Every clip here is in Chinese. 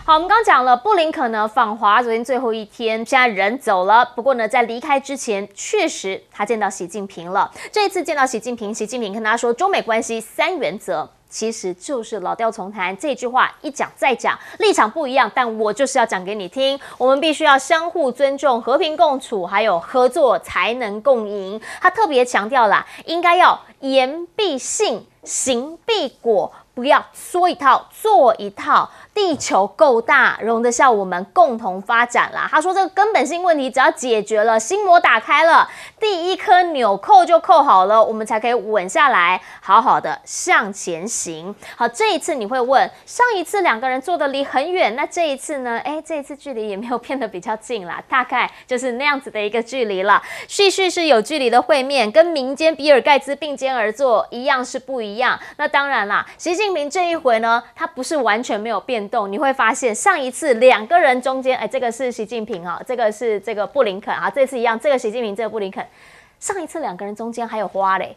好，我们刚讲了布林肯呢访华，昨天最后一天，现在人走了。不过呢，在离开之前，确实他见到习近平了。这一次见到习近平，习近平跟他说中美关系3原则。其实就是老调重弹，这句话一讲再讲，立场不一样，但我就是要讲给你听。我们必须要相互尊重、和平共处，还有合作才能共赢。他特别强调啦，应该要言必信，行必果。不要说一套做一套，地球够大，容得下我们共同发展啦。他说这个根本性问题只要解决了，心魔打开了，第一颗纽扣就扣好了，我们才可以稳下来，好好的向前行。好，这一次你会问，上一次2个人坐得离很远，那这一次呢？这一次距离也没有变得比较近啦，大概就是那样子的一个距离了。叙是有距离的会面，跟民间比尔盖茨并肩而坐一样是不一样。那当然啦，习近平这一回呢，他不是完全没有变动。你会发现上一次2个人中间，这个是习近平啊，这个是这个布林肯啊，这次一样，这个习近平，这个布林肯。上一次2个人中间还有花嘞，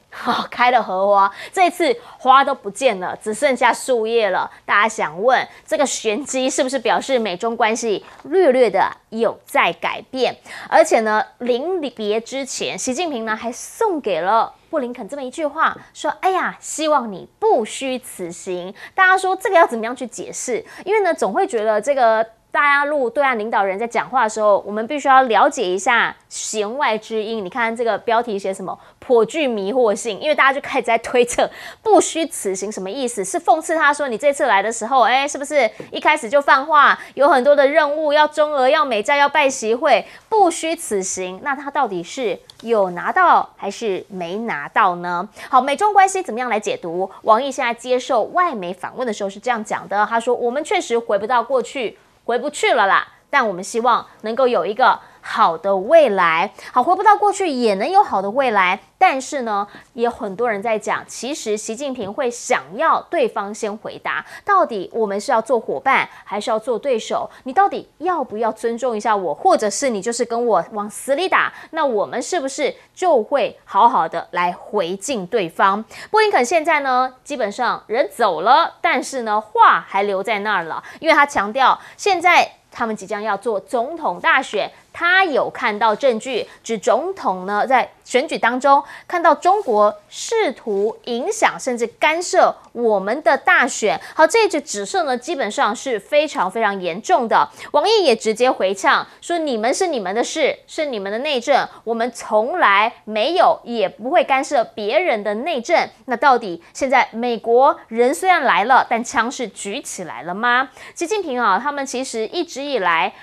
开了荷花，这次花都不见了，只剩下树叶了。大家想问，这个玄机是不是表示美中关系略略的有在改变？而且呢，临别之前，习近平呢还送给了布林肯这么一句话，说：“哎呀，希望你不虚此行。”大家说这个要怎么样去解释？因为呢，总会觉得这个。大陆对岸领导人在讲话的时候，我们必须要了解一下弦外之音。你看这个标题写什么？颇具迷惑性，因为大家就开始在推测“不虚此行”什么意思？是讽刺他说你这次来的时候，是不是一开始就放话，有很多的任务要中俄、要美债、要拜习会，不虚此行？那他到底是有拿到还是没拿到呢？好，美中关系怎么样来解读？王毅现在接受外媒访问的时候是这样讲的，他说：“我们确实回不到过去。”回不去了啦，但我们希望能够有一个好的未来。好，回不到过去也能有好的未来，但是呢，也有很多人在讲，其实习近平会想要对方先回答，到底我们是要做伙伴还是要做对手？你到底要不要尊重一下我，或者是你就是跟我往死里打？那我们是不是就会好好的来回敬对方？布林肯现在呢，基本上人走了，但是呢，话还留在那儿了，因为他强调现在他们即将要做总统大选。他有看到证据，指总统呢在选举当中看到中国试图影响甚至干涉我们的大选。好，这一指涉呢基本上是非常非常严重的。王毅也直接回呛说：“你们是你们的事，是你们的内政，我们从来没有也不会干涉别人的内政。”那到底现在美国人虽然来了，但枪是举起来了吗？习近平啊，他们其实一直以来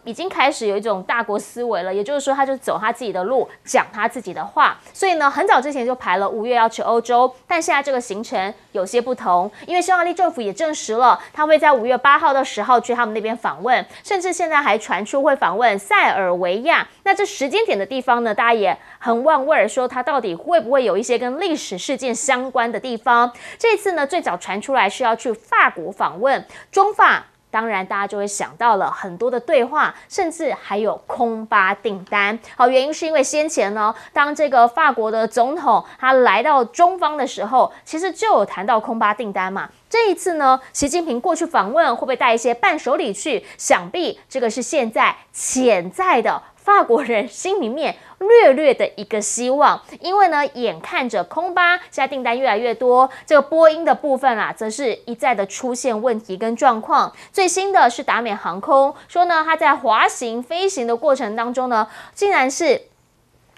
已经开始有一种大国思维了，也就是说，他就走他自己的路，讲他自己的话。所以呢，很早之前就排了5月要去欧洲，但现在这个行程有些不同，因为匈牙利政府也证实了，他会在5月8号到10号去他们那边访问，甚至现在还传出会访问塞尔维亚。那这时间点的地方呢，大家也很望味儿，说他到底会不会有一些跟历史事件相关的地方？这次呢，最早传出来是要去法国访问，中法。当然，大家就会想到了很多的对话，甚至还有空巴订单。好，原因是因为先前呢，当这个法国的总统他来到中方的时候，其实就有谈到空巴订单嘛。这一次呢，习近平过去访问，会不会带一些伴手礼去？想必这个是现在潜在的法国人心里面略略的一个希望，因为呢，眼看着空巴现在订单越来越多，这个波音的部分则是一再的出现问题跟状况。最新的是达美航空说呢，它在滑行飞行的过程当中呢，竟然是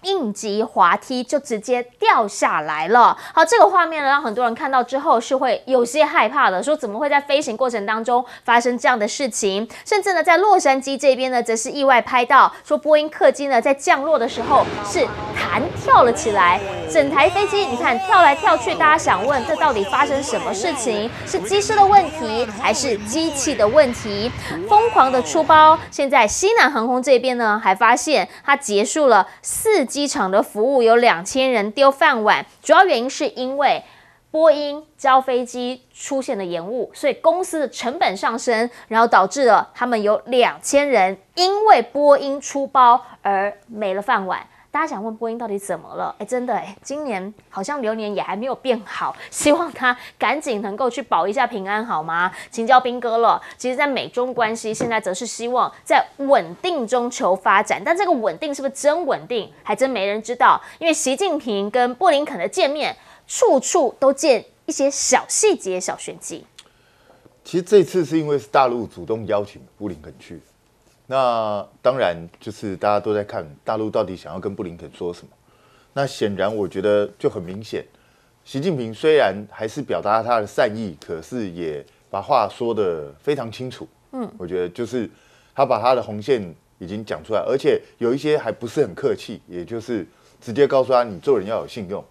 应急滑梯就直接掉下来了。好，这个画面呢，让很多人看到之后是会有些害怕的，说怎么会在飞行过程当中发生这样的事情？甚至呢，在洛杉矶这边呢，则是意外拍到说波音客机呢在降落的时候是弹跳了起来，整台飞机你看跳来跳去，大家想问这到底发生什么事情？是机师的问题还是机器的问题？疯狂的出包，现在西南航空这边呢还发现它结束了4机场的服务，有2000人丢饭碗，主要原因是因为波音交飞机出现了延误，所以公司的成本上升，然后导致了他们有2000人因为波音出包而没了饭碗。大家想问波音到底怎么了？真的今年好像流年也还没有变好，希望他赶紧能够去保一下平安好吗？请教彬哥了。其实，在美中关系现在则是希望在稳定中求发展，但这个稳定是不是真稳定，还真没人知道。因为习近平跟布林肯的见面，处处都见一些小细节、小玄机。其实这次是因为是大陆主动邀请布林肯去，那当然就是大家都在看大陆到底想要跟布林肯说什么。那显然我觉得就很明显，习近平虽然还是表达他的善意，可是也把话说得非常清楚。我觉得就是他把他的红线已经讲出来，而且有一些还不是很客气，也就是直接告诉他你做人要有信用。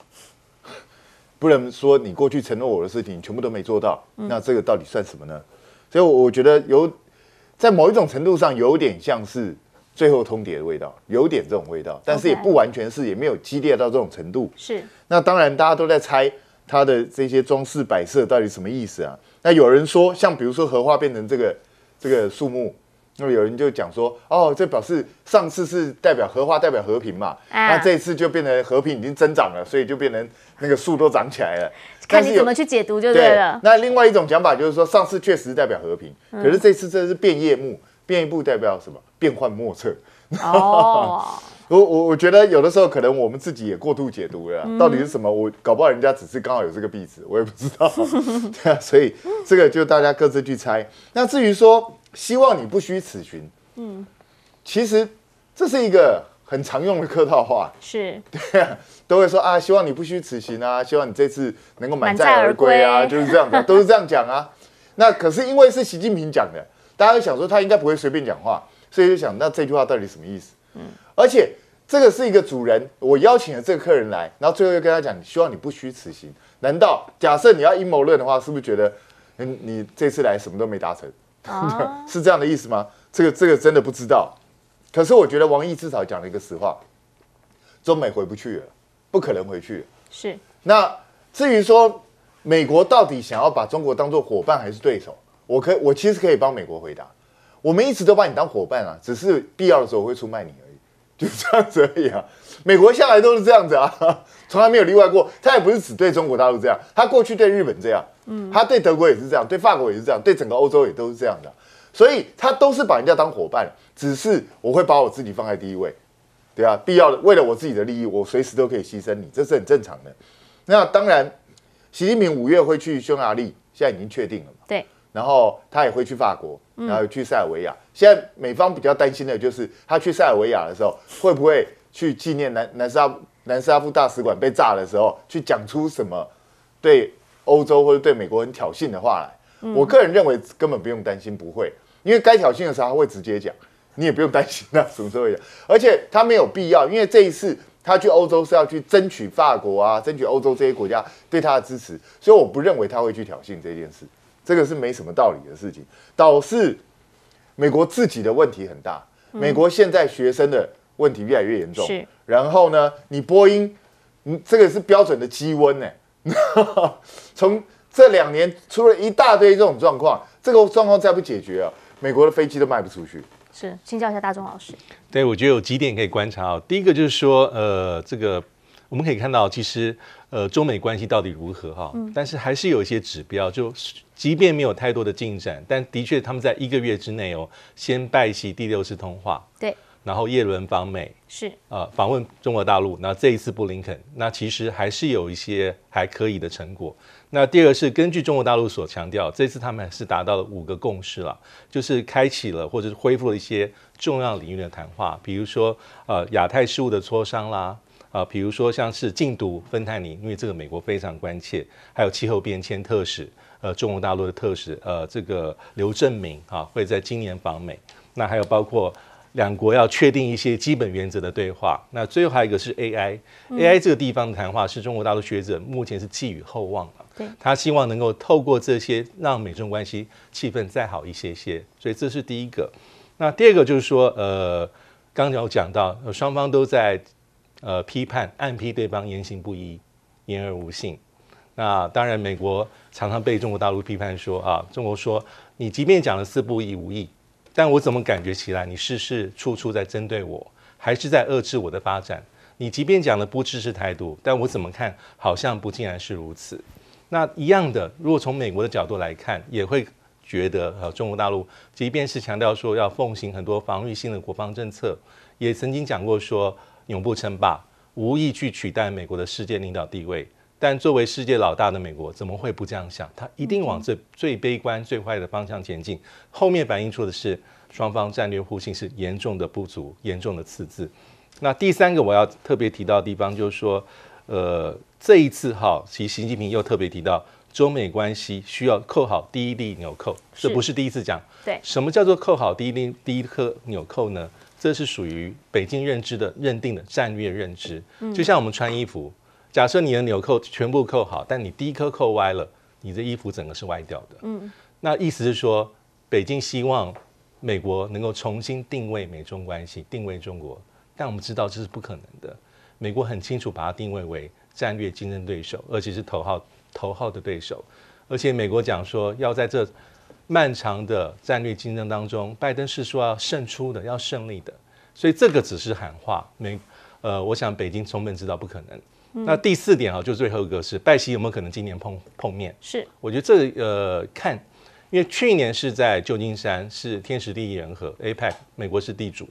不能说你过去承诺我的事情全部都没做到，那这个到底算什么呢？所以我觉得在某一种程度上有点像是最后通牒的味道，有点这种味道，但是也不完全是，也没有激烈到这种程度。是。那当然大家都在猜他的这些装饰摆设到底什么意思啊？那有人说，像比如说荷花变成这个树木。那么有人就讲说，哦，这表示上次是代表荷花代表和平嘛，那这一次就变成和平已经增长了，所以就变成那个树都长起来了。看你怎么去解读就对了。那另外一种讲法就是说，上次确实代表和平，可是这次这是变叶木，变一步代表什么？变幻莫测。哦，我觉得有的时候可能我们自己也过度解读了，到底是什么？我搞不好人家只是刚好有这个壁纸，我也不知道。对啊，所以这个就大家各自去猜。那至于说希望你不虚此行，其实这是一个很常用的客套话，是，对啊，都会说啊，希望你不虚此行啊，希望你这次能够满载而归啊，就是这样的，都是这样讲啊。那可是因为是习近平讲的，大家会想说他应该不会随便讲话，所以就想那这句话到底什么意思？而且这个是一个主人，我邀请了这个客人来，然后最后又跟他讲，希望你不虚此行。难道假设你要阴谋论的话，是不是觉得你这次来什么都没达成？是这样的意思吗？这个真的不知道。可是我觉得王毅至少讲了一个实话，中美回不去了，不可能回去了。是。那至于说美国到底想要把中国当作伙伴还是对手，我其实可以帮美国回答。我们一直都把你当伙伴啊，只是必要的时候我会出卖你而已，就这样子而已啊。美国向来都是这样子啊，从来没有例外过。他也不是只对中国大陆这样，他过去对日本这样，他对德国也是这样，对法国也是这样，对整个欧洲也都是这样的。所以他都是把人家当伙伴，只是我会把我自己放在第一位，对啊，必要的为了我自己的利益，我随时都可以牺牲你，这是很正常的。那当然，习近平5月会去匈牙利，现在已经确定了嘛？对。然后他也会去法国，然后去塞尔维亚。现在美方比较担心的就是他去塞尔维亚的时候，会不会去纪念南斯拉夫大使馆被炸的时候，去讲出什么对欧洲或者对美国很挑衅的话来？我个人认为根本不用担心，不会，因为该挑衅的时候他会直接讲，你也不用担心他什么时候会讲，而且他没有必要，因为这一次他去欧洲是要去争取法国啊，争取欧洲这些国家对他的支持，所以我不认为他会去挑衅这件事，这个是没什么道理的事情，导致美国自己的问题很大，美国现在学生的问题越来越严重，然后呢，你波音，这个是标准的鸡瘟呢，从这2年出了一大堆这种状况，这个状况再不解决啊，美国的飞机都卖不出去。是，请教一下大钟老师。对，我觉得有几点可以观察第一个就是说，这个我们可以看到，其实中美关系到底如何哈，但是还是有一些指标，就即便没有太多的进展，但的确他们在1个月之内先拜习第6次通话，对，然后耶伦访美，是访问中国大陆，然后这一次布林肯，那其实还是有一些还可以的成果。那第二个是根据中国大陆所强调，这次他们是达到了5个共识了，就是开启了或者是恢复了一些重要领域的谈话，比如说亚太事务的磋商啦，比如说像是禁毒芬太尼，因为这个美国非常关切，还有气候变迁特使，中国大陆的特使这个刘正明会在今年访美，那还有包括两国要确定一些基本原则的对话。那最后还有一个是 AI，AI 这个地方的谈话是中国大陆学者目前是寄予厚望的。对，他希望能够透过这些让美中关系气氛再好一些些，所以这是第一个。那第二个就是说，刚刚有讲到，双方都在批判暗批对方言行不一、言而无信。那当然，美国常常被中国大陆批判说中国说你即便讲了4不1无益，但我怎么感觉起来你事事处处在针对我，还是在遏制我的发展？你即便讲了不支持台独，但我怎么看好像不尽然是如此。那一样的，如果从美国的角度来看，也会觉得中国大陆即便是强调说要奉行很多防御性的国防政策，也曾经讲过说永不称霸，无意去取代美国的世界领导地位。但作为世界老大的美国，怎么会不这样想？他一定往这最悲观、最坏的方向前进。后面反映出的是双方战略互信是严重的不足、严重的赤字。那第三个我要特别提到的地方就是说，这一次其实习近平又特别提到中美关系需要扣好第一粒纽扣，这不是第一次讲。对，什么叫做扣好第一颗纽扣呢？这是属于北京认定的战略认知。就像我们穿衣服。假设你的纽扣全部扣好，但你第一颗扣歪了，你的衣服整个是歪掉的。那意思是说，北京希望美国能够重新定位美中关系，定位中国，但我们知道这是不可能的。美国很清楚把它定位为战略竞争对手，而且是头号的对手。而且美国讲说，要在这漫长的战略竞争当中，拜登是说要胜出的，要胜利的。所以这个只是喊话，我想北京充分知道不可能。那第四点就最后一个是拜习有没有可能今年碰面？是，我觉得这看，因为去年是在旧金山，是天时地利人和 ，APEC 美国是地主。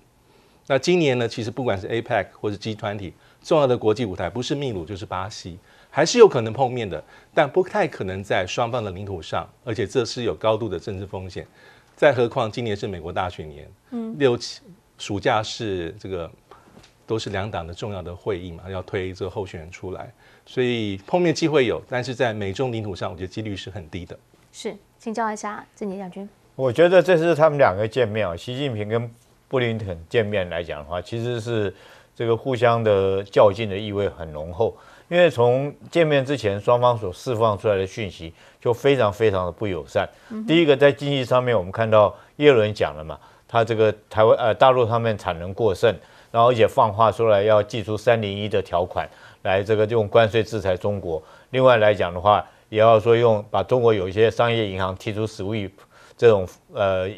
那今年呢，其实不管是 APEC 或是 G20 重要的国际舞台，不是秘鲁就是巴西，还是有可能碰面的，但不太可能在双方的领土上，而且这是有高度的政治风险。再何况今年是美国大选年，6、7暑假是这个。都是两党的重要的会议嘛，要推这个候选人出来，所以碰面机会有，但是在美中领土上，我觉得几率是很低的。是，请教一下郑杰将军。我觉得这是他们两个见面习近平跟布林肯见面来讲的话，其实是这个互相的较劲的意味很浓厚。因为从见面之前，双方所释放出来的讯息就非常非常的不友善。第一个，在经济上面，我们看到耶伦讲了嘛，他这个大陆他们产能过剩。然后而且放话出来要祭出301的条款来这个用关税制裁中国。另外来讲的话，也要说把中国有一些商业银行踢出 SWIFT 这种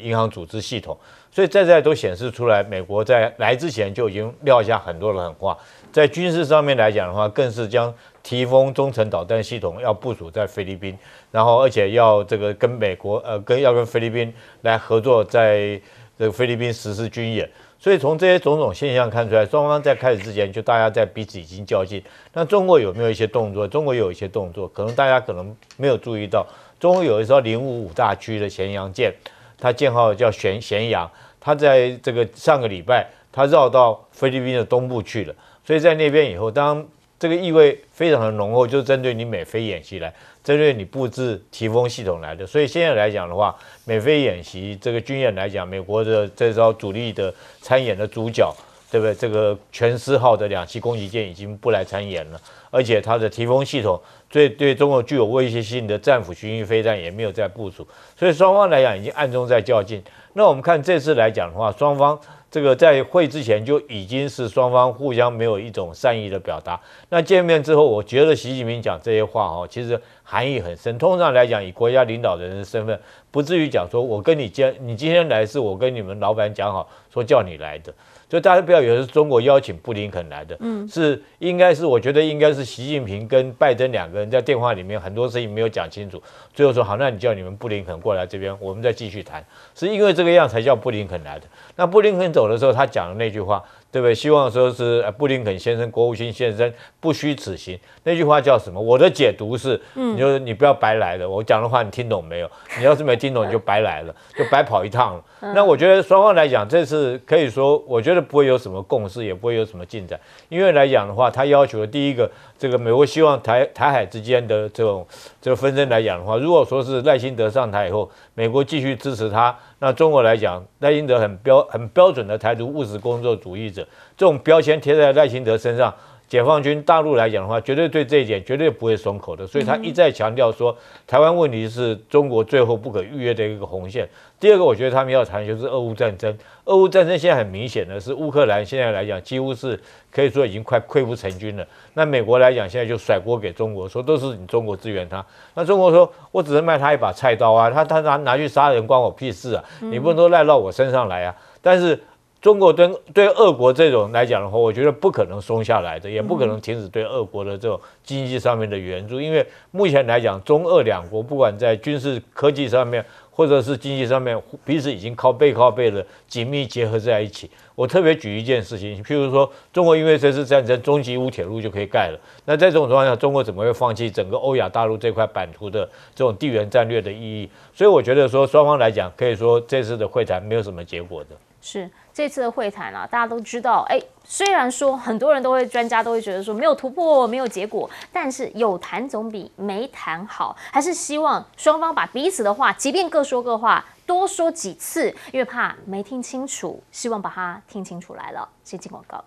银行组织系统。所以在都显示出来，美国在来之前就已经撂下很多的狠话。在军事上面来讲的话，更是将提供中程导弹系统要部署在菲律宾，然后而且要这个跟美国要跟菲律宾来合作，在这个菲律宾实施军演。所以从这些种种现象看出来，双方在开始之前就大家在彼此已经较劲。那中国有没有一些动作？中国也有一些动作，可能大家可能没有注意到。中国有一艘055大区的咸阳舰，它舰号叫咸阳，它在这个上个礼拜，它绕到菲律宾的东部去了。所以在那边以后，当这个意味非常的浓厚，就是针对你美菲演习来，针对你布置提风系统来的。所以现在来讲的话，美菲演习这个军演来讲，美国的这艘主力的参演的主角，对不对？这个全斯号的2栖攻击舰已经不来参演了，而且它的提风系统对中国具有威胁性的战斧巡弋飞弹也没有在部署，所以双方来讲已经暗中在较劲。那我们看这次来讲的话，双方这个在会之前就已经是双方互相没有一种善意的表达。那见面之后，我觉得习近平讲这些话其实含义很深。通常来讲，以国家领导人的身份，不至于讲说我跟你今天来是我跟你们老板讲好说叫你来的。所以大家不要以为是中国邀请布林肯来的，是应该是我觉得应该是习近平跟拜登两个人在电话里面很多事情没有讲清楚，最后说好，那你叫你们布林肯过来这边，我们再继续谈。是因为这个样才叫布林肯来的。那布林肯走的时候，他讲的那句话，对不对？希望说是布林肯先生、国务卿先生不虚此行。那句话叫什么？我的解读是，你不要白来了。我讲的话你听懂没有？你要是没听懂，你就白来了，就白跑一趟了。那我觉得双方来讲，这次可以说，我觉得不会有什么共识，也不会有什么进展。因为来讲的话，他要求的第一个，这个美国希望台海之间的这个纷争来讲的话，如果说是赖清德上台以后，美国继续支持他，那中国来讲，赖清德很标准的台独务实工作主义者，这种标签贴在赖清德身上。解放军大陆来讲的话，绝对对这一点绝对不会松口的，所以他一再强调说，台湾问题是中国最后不可逾越的一个红线。第二个，我觉得他们要谈就是俄乌战争。俄乌战争现在很明显的是，乌克兰现在来讲几乎是可以说已经快溃不成军了。那美国来讲，现在就甩锅给中国，说都是你中国支援他。那中国说，我只能卖他一把菜刀啊，他拿去杀人关我屁事啊，你不能都赖到我身上来啊。但是中国对俄国这种来讲的话，我觉得不可能松下来的，也不可能停止对俄国的这种经济上面的援助，因为目前来讲，中俄两国不管在军事科技上面，或者是经济上面，彼此已经靠背的紧密结合在一起。我特别举一件事情，譬如说，中国因为这次战争，中吉乌铁路就可以盖了。那在这种情况下，中国怎么会放弃整个欧亚大陆这块版图的这种地缘战略的意义？所以我觉得说，双方来讲，可以说这次的会谈没有什么结果的。是这次的会谈啊，大家都知道，虽然说很多人专家都会觉得说没有突破，没有结果，但是有谈总比没谈好，还是希望双方把彼此的话，即便各说各话，多说几次，因为怕没听清楚，希望把它听清楚来了。先进广告。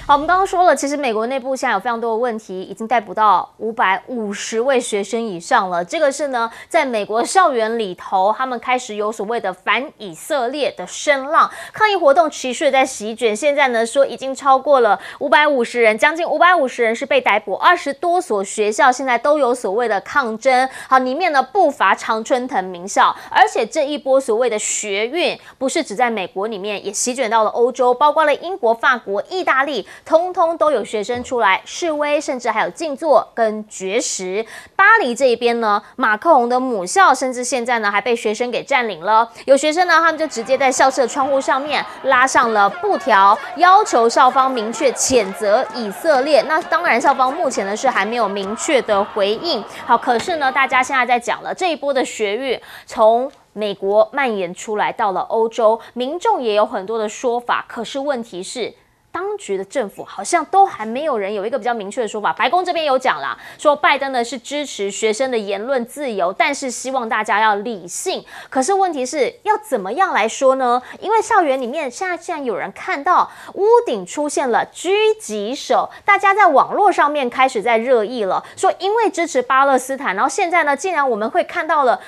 好，我们刚刚说了，其实美国内部现在有非常多的问题，已经逮捕到550位学生以上了。这个是呢，在美国校园里头，他们开始有所谓的反以色列的声浪，抗议活动持续的在席卷。现在呢，说已经超过了550人，将近550人是被逮捕，20多所学校现在都有所谓的抗争。好，里面呢不乏常春藤名校，而且这一波所谓的学运，不是只在美国里面，也席卷到了欧洲，包括了英国、法国、意大利。通通都有学生出来示威，甚至还有静坐跟绝食。巴黎这一边呢，马克宏的母校甚至现在呢还被学生给占领了。有学生呢，他们就直接在校舍窗户上面拉上了布条，要求校方明确谴责以色列。那当然，校方目前呢是还没有明确的回应。好，可是呢，大家现在在讲了这一波的学运从美国蔓延出来到了欧洲，民众也有很多的说法。可是问题是，当局的政府好像都还没有人有一个比较明确的说法。白宫这边有讲啦，说拜登呢是支持学生的言论自由，但是希望大家要理性。可是问题是要怎么样来说呢？因为校园里面现在竟然有人看到屋顶出现了狙击手，大家在网络上面开始在热议了，说因为支持巴勒斯坦，然后现在呢竟然我们会看到了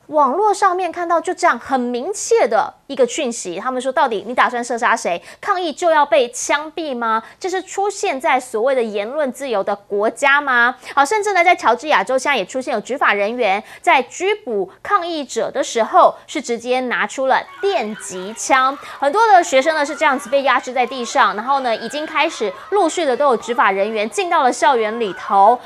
网络上面看到就这样很明确的一个讯息，他们说到底你打算射杀谁？抗议就要被枪毙吗？这是出现在所谓的言论自由的国家吗？好，甚至呢在乔治亚州现在也出现有执法人员在拘捕抗议者的时候是直接拿出了电击枪，很多的学生呢是这样子被压制在地上，然后呢已经开始陆续的都有执法人员进到了校园里头。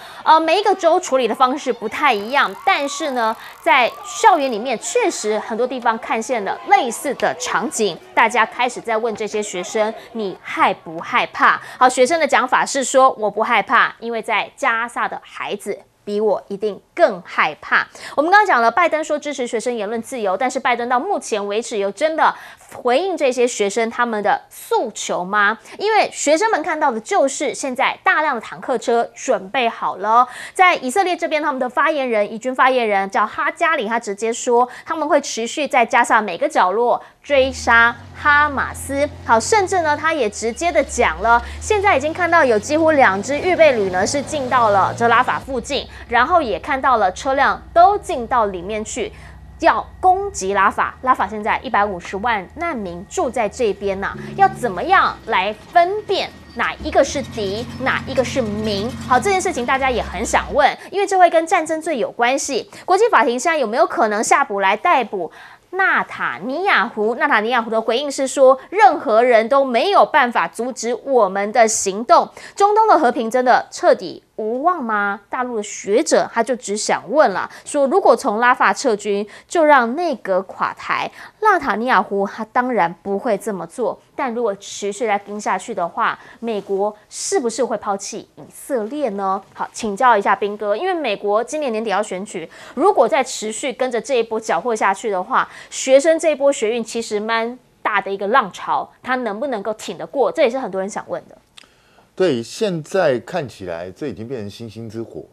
每一个州处理的方式不太一样，但是呢在校园里面确实很多地方看见了类似的场景，大家开始在问这些学生，你害不害怕？好，学生的讲法是说我不害怕，因为在加萨的孩子比我一定更害怕。我们刚刚讲了，拜登说支持学生言论自由，但是拜登到目前为止有真的回应这些学生他们的诉求吗？因为学生们看到的就是现在大量的坦克车准备好了。在以色列这边，他们的发言人，以军发言人叫哈加里，他直接说他们会持续在加萨每个角落追杀哈马斯。好，甚至呢他也直接的讲了，现在已经看到有几乎2支预备旅呢是进到了这拉法附近，然后也看到了车辆都进到里面去，要攻击拉法。拉法现在150万难民住在这边呐，要怎么样来分辨哪一个是敌，哪一个是民？好，这件事情大家也很想问，因为这会跟战争罪有关系。国际法庭现在有没有可能下捕来逮捕纳塔尼亚胡？纳塔尼亚胡的回应是说，任何人都没有办法阻止我们的行动。中东的和平真的彻底无望吗？大陆的学者他就只想问了，说如果从拉法撤军就让内阁垮台，纳塔尼亚胡他当然不会这么做，但如果持续来盯下去的话，美国是不是会抛弃以色列呢？好，请教一下彬哥，因为美国今年年底要选举，如果再持续跟着这一波缴获下去的话，学生这一波学运其实蛮大的一个浪潮，他能不能够挺得过？这也是很多人想问的。对，现在看起来这已经变成星星之火，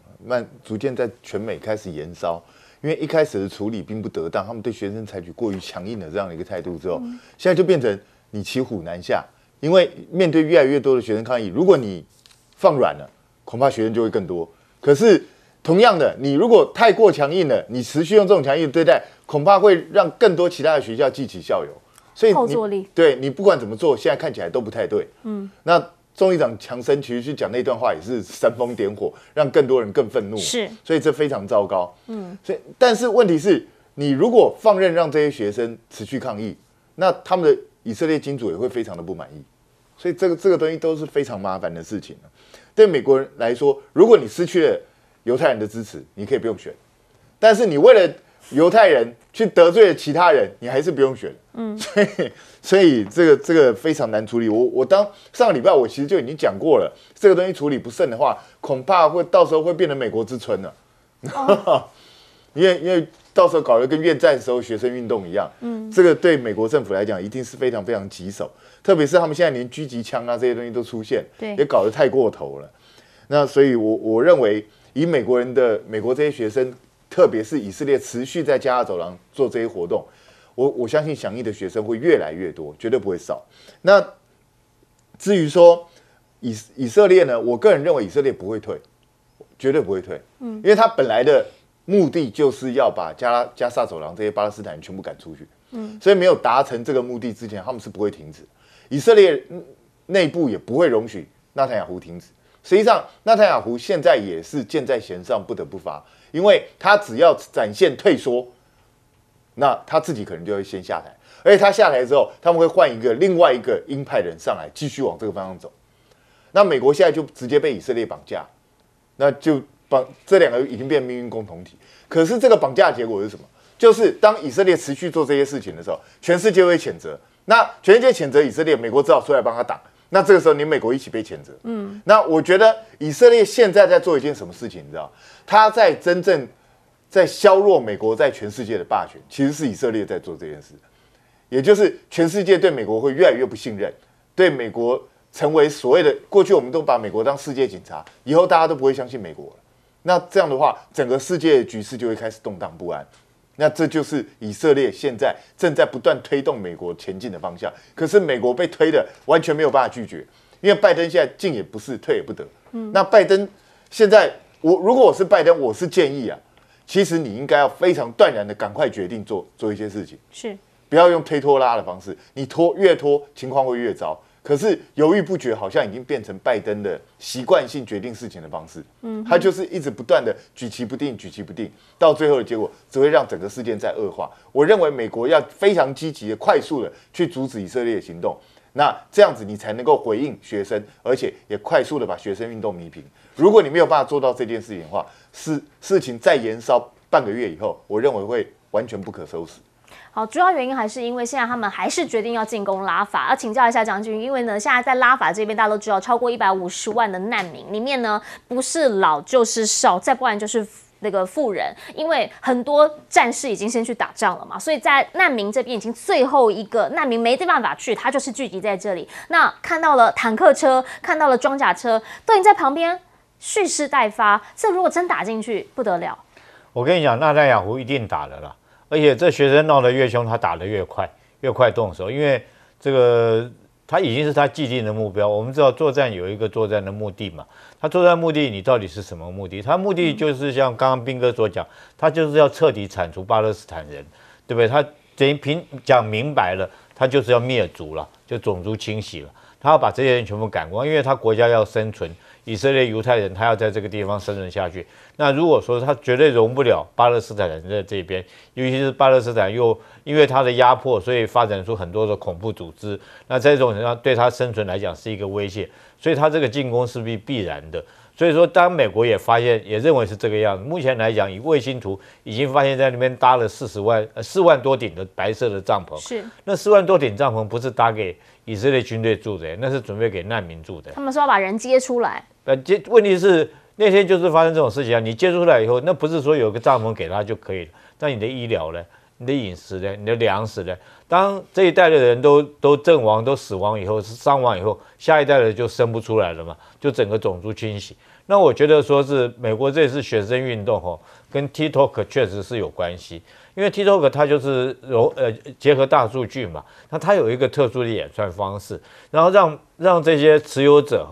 逐渐在全美开始延烧。因为一开始的处理并不得当，他们对学生采取过于强硬的这样的一个态度之后，现在就变成你骑虎难下。因为面对越来越多的学生抗议，如果你放软了，恐怕学生就会更多。可是同样的，你如果太过强硬了，你持续用这种强硬的对待，恐怕会让更多其他的学校记起校友。所以后坐力，对你不管怎么做，现在看起来都不太对。那众议长强生其实去讲那段话也是煽风点火，让更多人更愤怒。是，所以这非常糟糕。所以但是问题是，你如果放任让这些学生持续抗议，那他们的以色列金主也会非常的不满意。所以这个东西都是非常麻烦的事情。对美国人来说，如果你失去了犹太人的支持，你可以不用选；但是你为了犹太人去得罪了其他人，你还是不用选。所以这个非常难处理。我当上个礼拜我其实就已经讲过了，这个东西处理不慎的话，恐怕会到时候会变成美国之春了。因为到时候搞得跟越战时候学生运动一样，这个对美国政府来讲一定是非常非常棘手，特别是他们现在连狙击枪啊这些东西都出现，也搞得太过头了。那所以我认为，以美国这些学生，特别是以色列持续在加沙走廊做这些活动，我相信响应的学生会越来越多，绝对不会少。那至于说以色列呢，我个人认为以色列不会退，绝对不会退，因为他本来的目的就是要把加沙走廊这些巴勒斯坦人全部赶出去，所以没有达成这个目的之前，他们是不会停止。以色列内部也不会容许纳坦雅胡停止。实际上，纳坦雅胡现在也是箭在弦上，不得不发，因为他只要展现退缩，那他自己可能就会先下台，而且他下台之后，他们会换另外一个鹰派人上来，继续往这个方向走。那美国现在就直接被以色列绑架，那就这两个已经变命运共同体。可是这个绑架的结果是什么？就是当以色列持续做这些事情的时候，全世界会谴责。那全世界谴责以色列，美国只好出来帮他挡。那这个时候，你美国一起被谴责。那我觉得以色列现在在做一件什么事情？你知道，他在真正在削弱美国在全世界的霸权，其实是以色列在做这件事。也就是全世界对美国会越来越不信任，对美国成为所谓的过去我们都把美国当世界警察，以后大家都不会相信美国了。那这样的话，整个世界的局势就会开始动荡不安。那这就是以色列现在正在不断推动美国前进的方向。可是美国被推的完全没有办法拒绝，因为拜登现在进也不是，退也不得。那拜登现在，如果我是拜登，我是建议啊，其实你应该要非常断然的赶快决定做一些事情，是不要用推拖拉的方式，你越拖情况会越糟。可是犹豫不决好像已经变成拜登的习惯性决定事情的方式，他就是一直不断的举棋不定，到最后的结果只会让整个事件再恶化。我认为美国要非常积极的、快速的去阻止以色列的行动，那这样子你才能够回应学生，而且也快速的把学生运动弭平。如果你没有办法做到这件事情的话，事情再延烧半个月以后，我认为会完全不可收拾。好，主要原因还是因为现在他们还是决定要进攻拉法。要请教一下将军，因为呢，现在在拉法这边大家都知道，超过150万的难民里面呢，不是老就是少，再不然就是那个富人，因为很多战士已经先去打仗了嘛，所以在难民这边已经最后一个难民没办法去，他就是聚集在这里。那看到了坦克车，看到了装甲车，都已经在旁边蓄势待发。这如果真打进去，不得了。我跟你讲，纳坦雅胡一定打了啦。而且这学生闹得越凶，他打得越快动手，因为这个他已经是他既定的目标。我们知道作战有一个作战的目的嘛，他作战目的你到底是什么目的？他目的就是像刚刚彬哥所讲，他就是要彻底铲除巴勒斯坦人，对不对？他等于讲明白了，他就是要灭族了，就种族清洗了。他要把这些人全部赶光，因为他国家要生存，以色列犹太人他要在这个地方生存下去。那如果说他绝对容不了巴勒斯坦人在这边，尤其是巴勒斯坦又因为他的压迫，所以发展出很多的恐怖组织。那在这种情况对他生存来讲是一个威胁，所以他这个进攻是必然的。所以说，当美国也发现，也认为是这个样子。目前来讲，以卫星图已经发现，在那边搭了4万多顶的白色的帐篷。是，那4万多顶帐篷不是搭给以色列军队住的，那是准备给难民住的。他们说要把人接出来。问题是那天就是发生这种事情啊！你接出来以后，那不是说有个帐篷给他就可以了。那你的医疗呢？你的饮食呢？你的粮食呢？当这一代的人都阵亡、都死亡以后，伤亡以后，下一代的就生不出来了嘛，就整个种族清洗。那我觉得说是美国这次学生运动跟 TikTok 确实是有关系，因为 TikTok 它就是结合大数据嘛，那它有一个特殊的演算方式，然后让这些持有者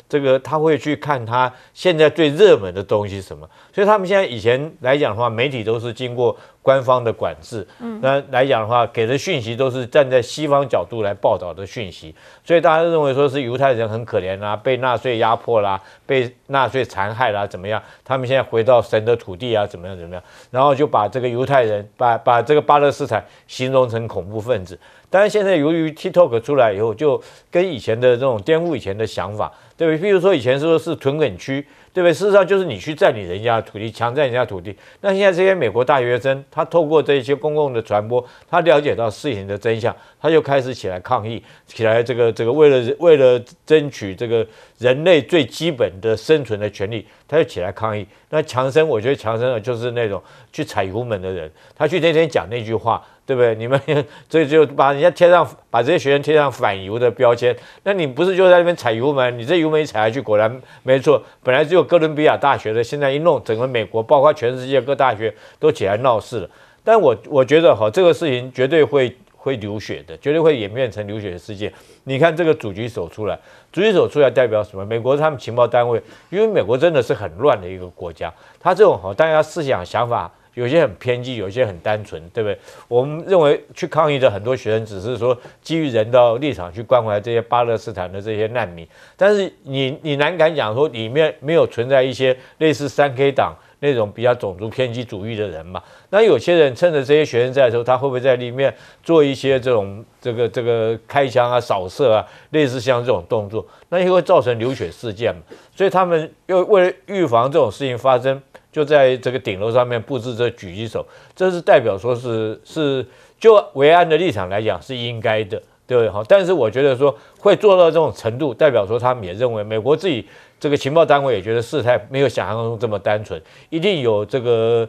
这个他会去看他现在最热门的东西是什么，所以他们现在以前来讲的话，媒体都是经过官方的管制，那来讲的话，给的讯息都是站在西方角度来报道的讯息，所以大家认为说是犹太人很可怜啦，被纳粹压迫啦，被纳粹残害啦，怎么样？他们现在回到神的土地啊，怎么样？然后就把这个犹太人，把这个巴勒斯坦形容成恐怖分子。但是现在由于 TikTok 出来以后，就跟以前的这种颠覆以前的想法，对不对？譬如说以前说是屯垦区，对不对？事实上就是你去占领人家的土地，强占人家的土地。那现在这些美国大学生，他透过这些公共的传播，他了解到事情的真相，他就开始起来抗议，起来这个为了争取这个人类最基本的生存的权利，他就起来抗议。那强生，我觉得强生就是那种去踩油门的人，他去那天讲那句话。对不对？你们这就把人家把这些学生贴上反犹的标签，那你不是就在那边踩油门？你这油门一踩下去，果然没错。本来只有哥伦比亚大学的，现在一弄，整个美国，包括全世界各大学都起来闹事了。但我觉得这个事情绝对会流血的，绝对会演变成流血的事件。你看这个主局手出来代表什么？美国他们情报单位，因为美国真的是很乱的一个国家，他这种大家思想想法。有些很偏激，有些很单纯，对不对？我们认为去抗议的很多学生，只是说基于人道立场去关怀这些巴勒斯坦的这些难民，但是你难敢讲说里面没有存在一些类似3K 党那种比较种族偏激主义的人嘛？那有些人趁着这些学生在的时候，他会不会在里面做一些这种这个开枪啊、扫射啊，类似像这种动作，那也会造成流血事件嘛？所以他们又为了预防这种事情发生。就在这个顶楼上面布置这狙击手，这是代表说是就维安的立场来讲是应该的，对不对？好，但是我觉得说会做到这种程度，代表说他们也认为美国自己这个情报单位也觉得事态没有想象中这么单纯，一定有这个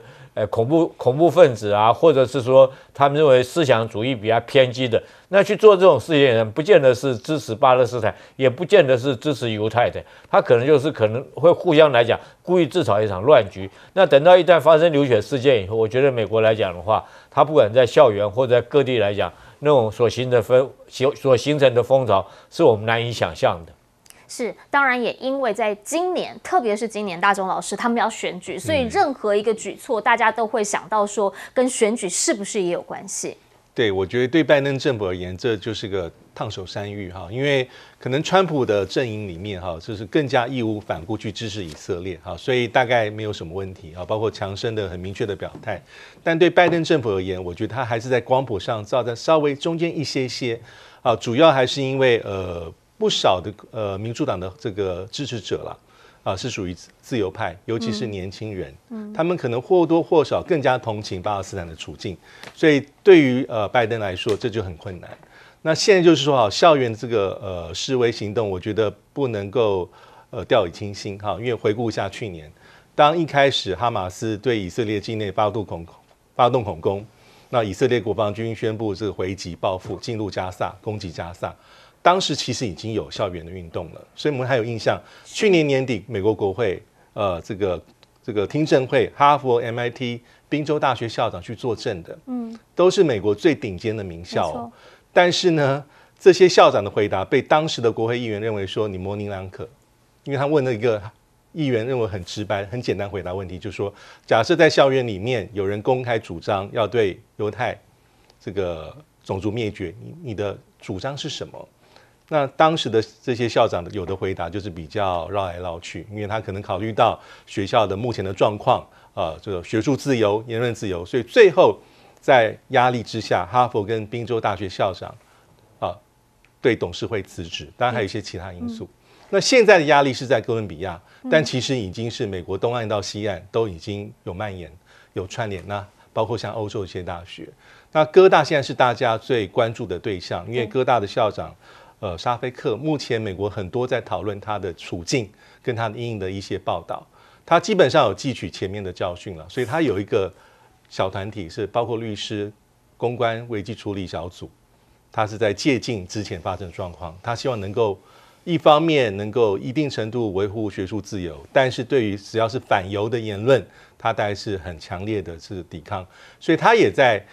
恐怖分子啊，或者是说他们认为思想主义比较偏激的，那去做这种事情的人，不见得是支持巴勒斯坦，也不见得是支持犹太的，他可能会互相来讲故意制造一场乱局。那等到一旦发生流血事件以后，我觉得美国来讲的话，他不管在校园或者在各地来讲，那种所形成的风潮，是我们难以想象的。是，当然也因为在今年，特别是今年大中老师他们要选举，所以任何一个举措，大家都会想到说跟选举是不是也有关系？对，我觉得对拜登政府而言，这就是个烫手山芋哈，因为可能川普的阵营里面哈，就是更加义无反顾去支持以色列哈，所以大概没有什么问题啊，包括强生的很明确的表态。但对拜登政府而言，我觉得他还是在光谱上照在稍微中间一些啊，主要还是因为不少的民主党的这个支持者啦，是属于自由派，尤其是年轻人，他们可能或多或少更加同情巴勒斯坦的处境，所以对于拜登来说，这就很困难。那现在就是说，校园这个示威行动，我觉得不能够掉以轻心哈，因为回顾一下去年，当一开始哈马斯对以色列境内发动恐攻，那以色列国防军宣布这个回击报复，进入加萨攻击加萨。当时其实已经有校园的运动了，所以我们还有印象，去年年底美国国会这个听证会，哈佛、MIT、宾州大学校长去作证的，都是美国最顶尖的名校哦。但是呢，这些校长的回答被当时的国会议员认为说你模棱两可，因为他问了一个议员认为很直白、很简单回答问题，就是说，假设在校园里面有人公开主张要对犹太这个种族灭绝，你的主张是什么？那当时的这些校长有的回答就是比较绕来绕去，因为他可能考虑到学校的目前的状况，这个学术自由、言论自由，所以最后在压力之下，哈佛跟宾州大学校长对董事会辞职，当然还有一些其他因素。那现在的压力是在哥伦比亚，但其实已经是美国东岸到西岸都已经有蔓延、有串联，那包括像欧洲一些大学。那哥大现在是大家最关注的对象，因为哥大的校长。沙菲克目前美国很多在讨论他的处境跟他的因应的一些报道，他基本上有汲取前面的教训了，所以他有一个小团体是包括律师、公关危机处理小组，他是在借鉴之前发生的状况，他希望能够一方面能够一定程度维护学术自由，但是对于只要是反犹的言论，他大概是很强烈的是抵抗，所以他也在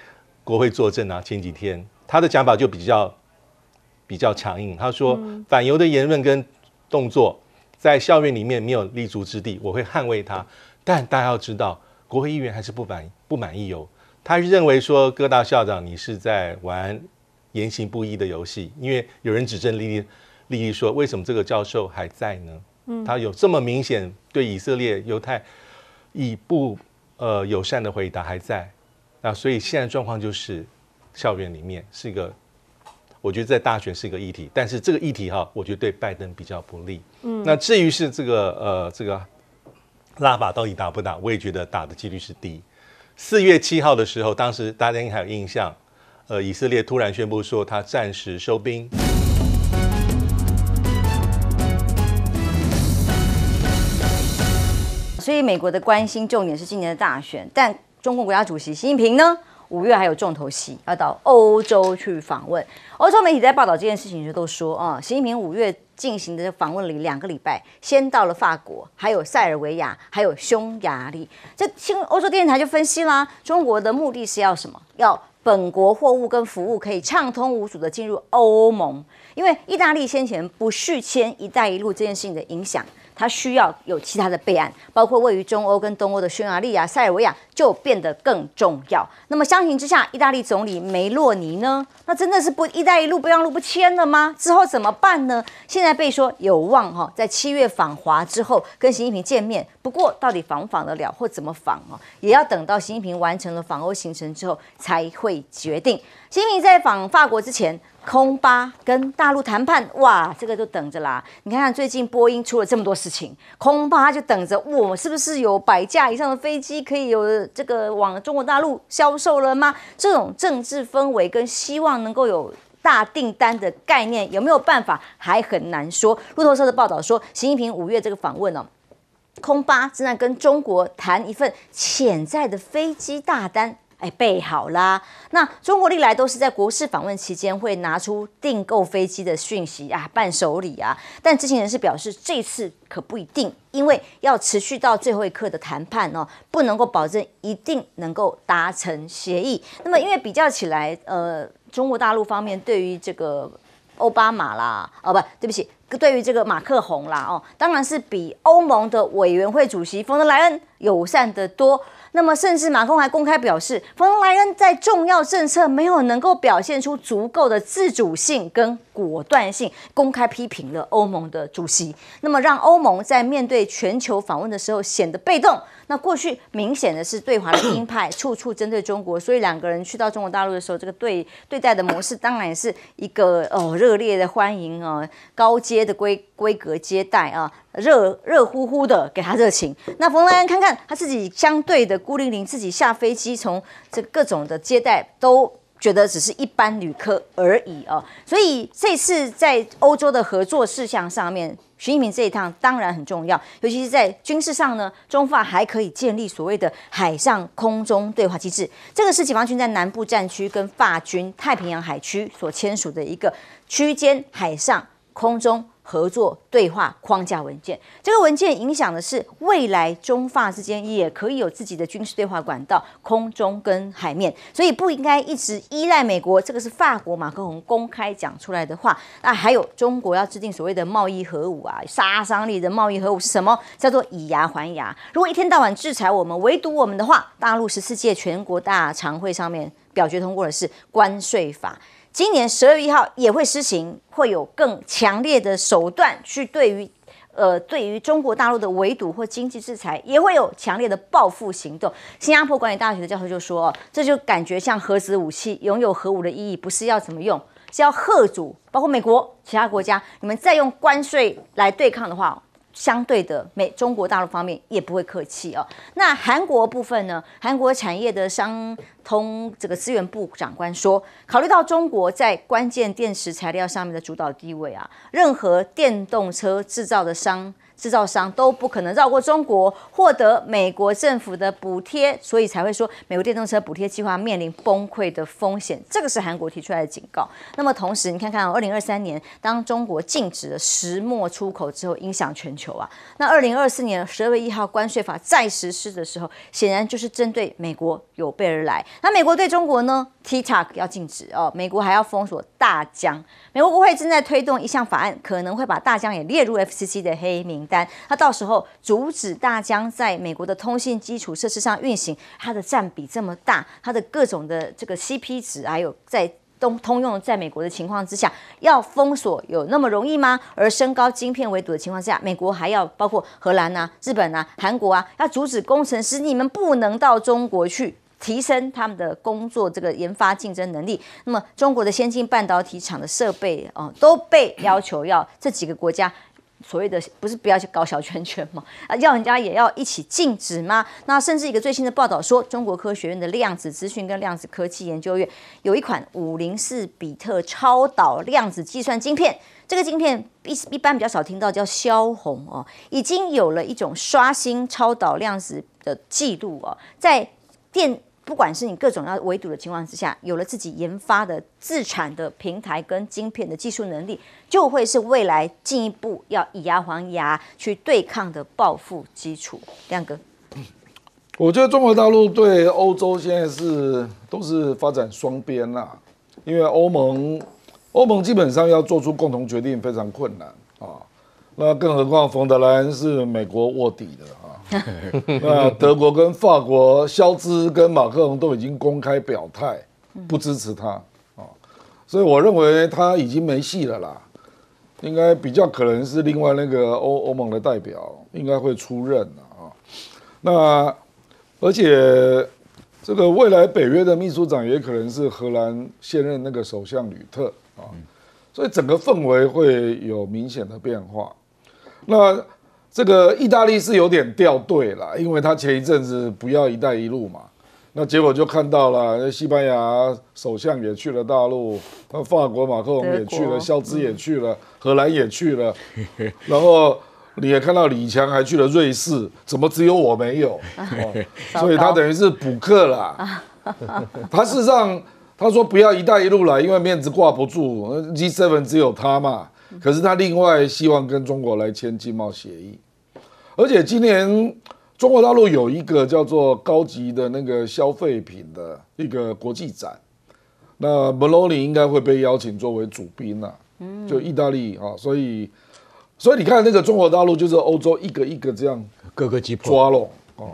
国会作证啊。前几天他的讲法就比较强硬，他说反犹的言论跟动作在校园里面没有立足之地，我会捍卫它。但大家要知道，国会议员还是不满意哦。他认为说，哥大校长你是在玩言行不一的游戏，因为有人指证莉莉说，为什么这个教授还在呢？他有这么明显对以色列犹太以不友善的回答还在。那所以现在状况就是校园里面是一个。我觉得在大选是一个议题，但是这个议题哈，我觉得对拜登比较不利。那至于是这个拉法到底打不打，我也觉得打的几率是低。4月7号的时候，当时大家应该还有印象，以色列突然宣布说他暂时收兵。所以美国的关心重点是今年的大选，但中国国家主席习近平呢？5月还有重头戏，要到欧洲去访问。欧洲媒体在报道这件事情时都说，习近平5月进行的访问里2个礼拜，先到了法国，还有塞尔维亚，还有匈牙利。这欧洲电视台就分析啦，中国的目的是要什么？要本国货物跟服务可以畅通无阻的进入欧盟，因为意大利先前不续签“一带一路”这件事情的影响。它需要有其他的备案，包括位于中欧跟东欧的匈牙利啊、塞尔维亚就变得更重要。那么相形之下，意大利总理梅洛尼呢？那真的是“一带一路”备忘录不签了吗？之后怎么办呢？现在被说有望在7月访华之后跟习近平见面，不过到底访不访得了或怎么访也要等到习近平完成了访欧行程之后才会决定。习近平在访法国之前，空巴跟大陆谈判，哇，这个就等着啦。你看看最近波音出了这么多事情，空巴就等着，是不是有100架以上的飞机可以有这个往中国大陆销售了吗？这种政治氛围跟希望能够有大订单的概念，有没有办法还很难说。路透社的报道说，习近平5月这个访问空巴正在跟中国谈一份潜在的飞机大单。备好啦。那中国历来都是在国事访问期间会拿出订购飞机的讯息伴手礼啊。但知情人士表示，这次可不一定，因为要持续到最后一刻的谈判不能够保证一定能够达成协议。那么因为比较起来，中国大陆方面对于这个奥巴马啦，对不起，对于这个马克宏啦，当然是比欧盟的委员会主席冯德莱恩友善得多。那么，甚至马克宏还公开表示，冯德莱恩在重要政策没有能够表现出足够的自主性跟果断性，公开批评了欧盟的主席。那么，让欧盟在面对全球访问的时候显得被动。那过去明显的是对华的鹰派，处处针对中国，所以2个人去到中国大陆的时候，这个对待的模式当然是一个热烈的欢迎高阶的规格接待热乎乎的给他热情。那冯德莱恩看看他自己相对的孤零零，自己下飞机从这各种的接待都觉得只是一般旅客而已所以这次在欧洲的合作事项上面，习近平这一趟当然很重要，尤其是在军事上呢，中法还可以建立所谓的海上空中对话机制。这个是解放军在南部战区跟法军太平洋海区所签署的一个区间海上空中合作对话框架文件。这个文件影响的是未来中法之间也可以有自己的军事对话管道，空中跟海面，所以不应该一直依赖美国。这个是法国马克宏公开讲出来的话。那还有中国要制定所谓的贸易核武杀伤力的贸易核武是什么？叫做以牙还牙。如果一天到晚制裁我们、围堵我们的话，大陆14届全国大常会上面表决通过的是关税法。今年12月1号也会施行，会有更强烈的手段去对于中国大陆的围堵或经济制裁，也会有强烈的报复行动。新加坡管理大学的教授就说这就感觉像核子武器，拥有核武的意义不是要怎么用，是要嚇阻包括美国其他国家，你们再用关税来对抗的话，相对的中国大陆方面也不会客气那韩国部分呢？韩国产业的商通这个资源部长官说，考虑到中国在关键电池材料上面的主导地位任何电动车制造的商制造商都不可能绕过中国获得美国政府的补贴，所以才会说美国电动车补贴计划面临崩溃的风险。这个是韩国提出来的警告。那么同时，你看看2023年当中国禁止了石墨出口之后，影响全球啊。那2024年12月1号关税法再实施的时候，显然就是针对美国有备而来。那美国对中国呢 ？TikTok 要禁止哦，美国还要封锁大疆。美国国会正在推动一项法案，可能会把大疆也列入 FCC 的黑名单。那到时候阻止大疆在美国的通信基础设施上运行，它的占比这么大，它的各种的这个 CP 值，还有在通用在美国的情况之下，要封锁有那么容易吗？而升高晶片围堵的情况下，美国还要包括荷兰啊、日本啊、韩国啊，要阻止工程师你们不能到中国去。提升他们的工作这个研发竞争能力，那么中国的先进半导体厂的设备都被要求要这几个国家所谓的不是不要去搞小圈圈嘛要人家也要一起禁止吗？那甚至一个最新的报道说，中国科学院的量子资讯跟量子科技研究院有一款504比特超导量子计算晶片，这个晶片一般比较少听到，叫骁宏已经有了一种刷新超导量子的记录在不管是你各种要围堵的情况之下，有了自己研发的自产的平台跟晶片的技术能力，就会是未来进一步要以牙还牙去对抗的报复基础。亮哥，我觉得中国大陆对欧洲现在都是发展双边啦，因为欧盟基本上要做出共同决定非常困难啊。那更何况冯德莱恩是美国卧底的啊，那德国跟法国，肖兹跟马克龙都已经公开表态不支持他啊，所以我认为他已经没戏了啦，应该比较可能是另外那个欧盟的代表应该会出任啊。那而且这个未来北约的秘书长也可能是荷兰现任那个首相吕特啊，所以整个氛围会有明显的变化。那这个意大利是有点掉队了，因为他前一阵子不要一带一路嘛，那结果就看到了西班牙首相也去了大陆，那法国马克龙也去了，肖兹也去了，荷兰也去了，然后你也看到李强还去了瑞士，怎么只有我没有？所以他等于是补课啦。他事实上他说不要一带一路了，因为面子挂不住 ，G7 只有他嘛。可是他另外希望跟中国来签经贸协议，而且今年中国大陆有一个叫做高级的那个消费品的一个国际展，那 Meloni 应该会被邀请作为主宾啊，就意大利啊，所以你看那个中国大陆就是欧洲一个一个这样各个击破抓拢啊，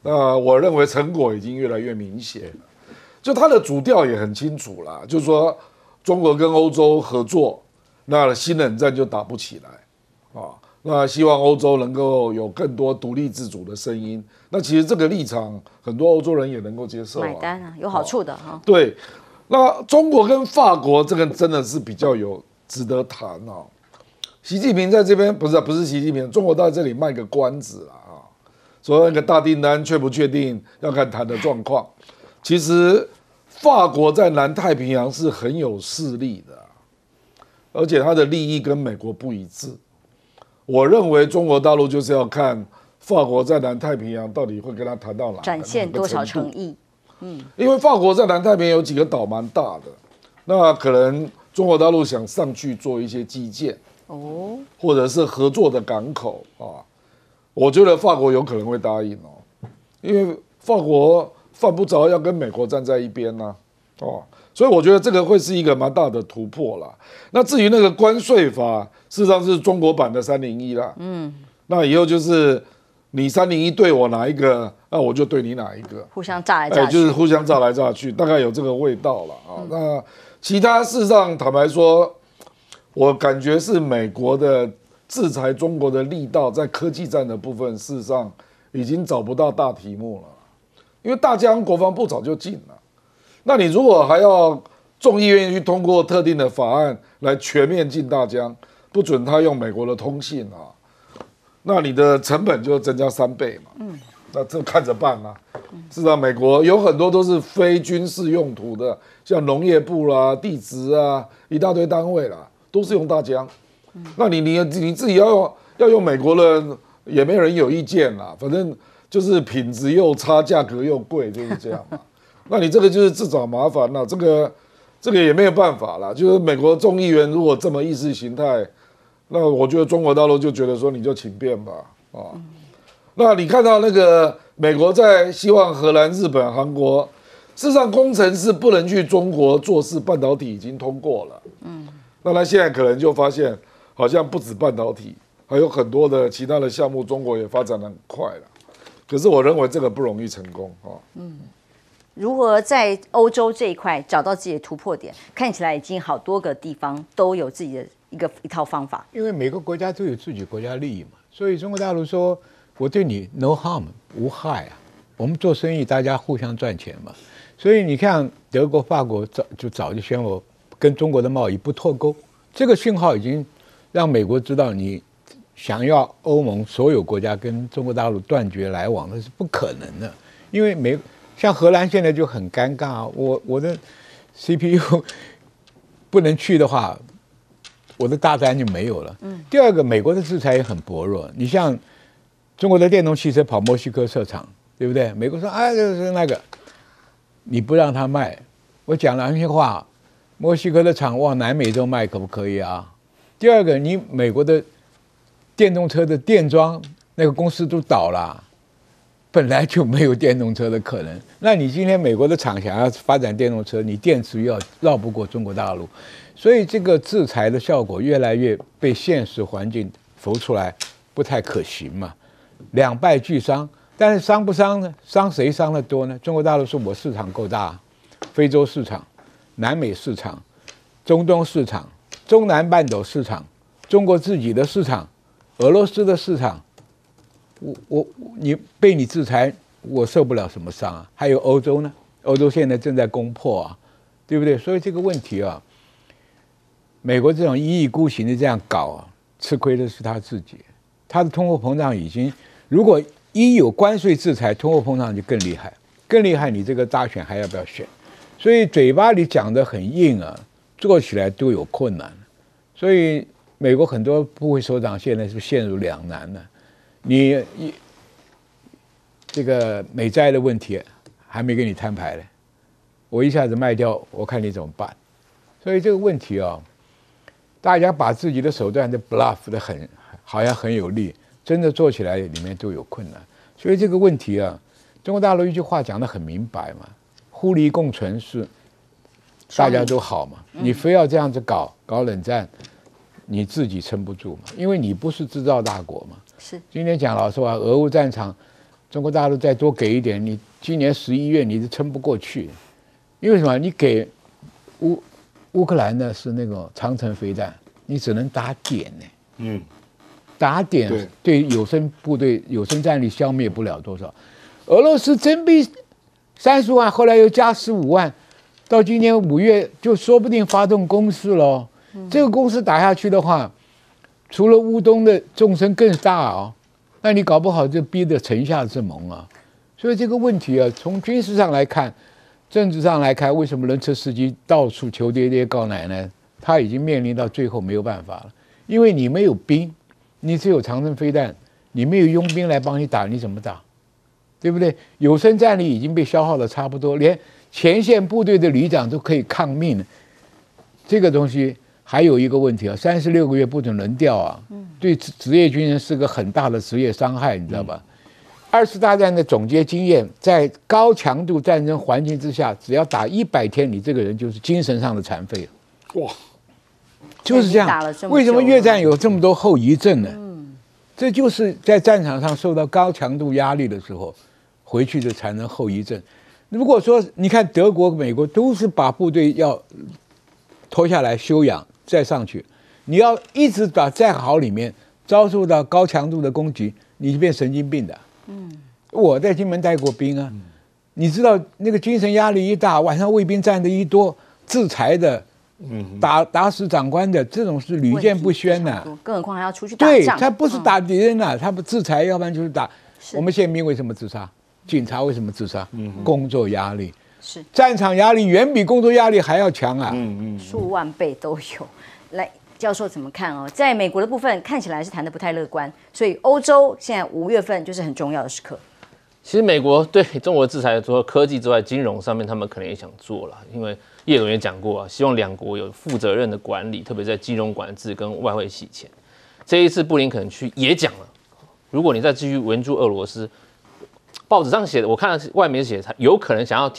那我认为成果已经越来越明显了，就它的主调也很清楚啦，就是说中国跟欧洲合作。那新冷战就打不起来啊！那希望欧洲能够有更多独立自主的声音。那其实这个立场，很多欧洲人也能够接受、买单啊，有好处的哈。对，那中国跟法国这个真的是比较有值得谈哦。习近平在这边不是习近平，中国在这里卖个关子啦啊，说那个大订单确不确定要看谈的状况。其实法国在南太平洋是很有势力的。而且他的利益跟美国不一致，我认为中国大陆就是要看法国在南太平洋到底会跟他谈到哪，展现多少诚意。因为法国在南太平洋有几个岛蛮大的，那可能中国大陆想上去做一些基建，或者是合作的港口啊，我觉得法国有可能会答应因为法国犯不着要跟美国站在一边啊，所以我觉得这个会是一个蛮大的突破啦。那至于那个关税法，事实上是中国版的301啦。那以后就是你301对我哪一个，那我就对你哪一个，互相炸来炸去，就是互相炸来炸去，大概有这个味道了啊。那其他事实上，坦白说，我感觉是美国的制裁中国的力道，在科技战的部分，事实上已经找不到大题目了，因为大疆国防部早就禁了。那你如果还要众议院去通过特定的法案来全面禁大疆，不准他用美国的通信啊，那你的成本就增加3倍嘛。那这看着办啊。事实上，美国有很多都是非军事用途的，像农业部啦、地质啊，一大堆单位啦，都是用大疆。那你自己要要用美国的也没人有意见啦，反正就是品质又差，价格又贵，就是这样嘛。那你这个就是自找麻烦了，这个也没有办法啦。就是美国众议员如果这么意识形态，那我觉得中国大陆就觉得说你就请便吧，啊。那你看到那个美国在希望荷兰、日本、韩国，事实上工程师不能去中国做事，半导体已经通过了。那他现在可能就发现，好像不止半导体，还有很多的其他的项目，中国也发展得很快了。可是我认为这个不容易成功啊。如何在欧洲这一块找到自己的突破点？看起来已经好多个地方都有自己的一套方法。因为每个国家都有自己国家利益嘛，所以中国大陆说我对你 no harm 无害啊，我们做生意大家互相赚钱嘛。所以你看德国、法国早就宣布跟中国的贸易不脱钩，这个讯号已经让美国知道你想要欧盟所有国家跟中国大陆断绝来往，那是不可能的。因为像荷兰现在就很尴尬啊，我的 CPU 不能去的话，我的大单就没有了。第二个，美国的制裁也很薄弱，你像中国的电动汽车跑墨西哥设厂，对不对？美国说就是那个你不让他卖，我讲良心话，墨西哥的厂往南美洲卖可不可以啊？第二个，你美国的电动车的电桩那个公司都倒了，本来就没有电动车的可能。那你今天美国的厂想要发展电动车，你电池又要绕不过中国大陆，所以这个制裁的效果越来越被现实环境浮出来，不太可行嘛。两败俱伤，但是伤不伤呢？伤谁伤得多呢？中国大陆说我市场够大，非洲市场、南美市场、中东市场、中南半岛市场、中国自己的市场、俄罗斯的市场，你被你制裁，我受不了什么伤啊？还有欧洲呢？欧洲现在正在攻破啊，对不对？所以这个问题啊，美国这种一意孤行的这样搞啊，吃亏的是他自己。他的通货膨胀已经，如果一有关税制裁，通货膨胀就更厉害，更厉害。你这个大选还要不要选？所以嘴巴里讲得很硬啊，做起来都有困难。所以美国很多部会首长现在是陷入两难了。你这个美债的问题还没跟你摊牌呢，我一下子卖掉，我看你怎么办？所以这个问题啊，大家把自己的手段的 bluff 的好像很有力，真的做起来里面都有困难。所以这个问题啊，中国大陆一句话讲得很明白嘛，互利共存是大家都好嘛，你非要这样子搞冷战，你自己撑不住嘛，因为你不是制造大国嘛。是，今天讲老实话，俄乌战场，中国大陆再多给一点，你今年11月你是撑不过去，因为什么？你给乌克兰的是那个长程飞弹，你只能打点呢。打点对有生部队有生战力消灭不了多少。俄罗斯增兵30万，后来又加15万，到今年5月就说不定发动攻势了。这个攻势打下去的话，除了乌东的纵深更大啊，那你搞不好就逼得城下之盟啊。所以这个问题啊，从军事上来看，政治上来看，为什么人车司机到处求爹爹告奶奶？他已经面临到最后没有办法了，因为你没有兵。你只有长程飞弹，你没有佣兵来帮你打，你怎么打？对不对？有生战力已经被消耗的差不多，连前线部队的旅长都可以抗命了。这个东西还有一个问题啊，36个月不准轮调啊，对职业军人是个很大的职业伤害，你知道吧？2次大战的总结经验，在高强度战争环境之下，只要打100天，你这个人就是精神上的残废了。哇！就是这样，为什么越战有这么多后遗症呢？这就是在战场上受到高强度压力的时候，回去就产生后遗症。如果说你看德国、美国都是把部队要拖下来休养再上去，你要一直把战壕里面遭受到高强度的攻击，你就变神经病的。我在金门带过兵啊，你知道那个精神压力一大，晚上卫兵站的一多，制裁的。打死长官的这种是屡见不鲜的，更何况还要出去打仗。对，他不是打敌人了，他不制裁，要不然就是打。我们宪兵为什么自杀？警察为什么自杀？工作压力是战场压力远比工作压力还要强啊！数万倍都有。来，教授怎么看哦？在美国的部分看起来是谈得不太乐观，所以欧洲现在5月份就是很重要的时刻。其实美国对中国的制裁，除了科技之外，金融上面他们可能也想做了，因为叶伦也讲过啊，希望两国有负责任的管理，特别在金融管制跟外汇洗钱。这一次布林肯去也讲了，如果你再继续援助俄罗斯，报纸上写的，我看外媒写他有可能想要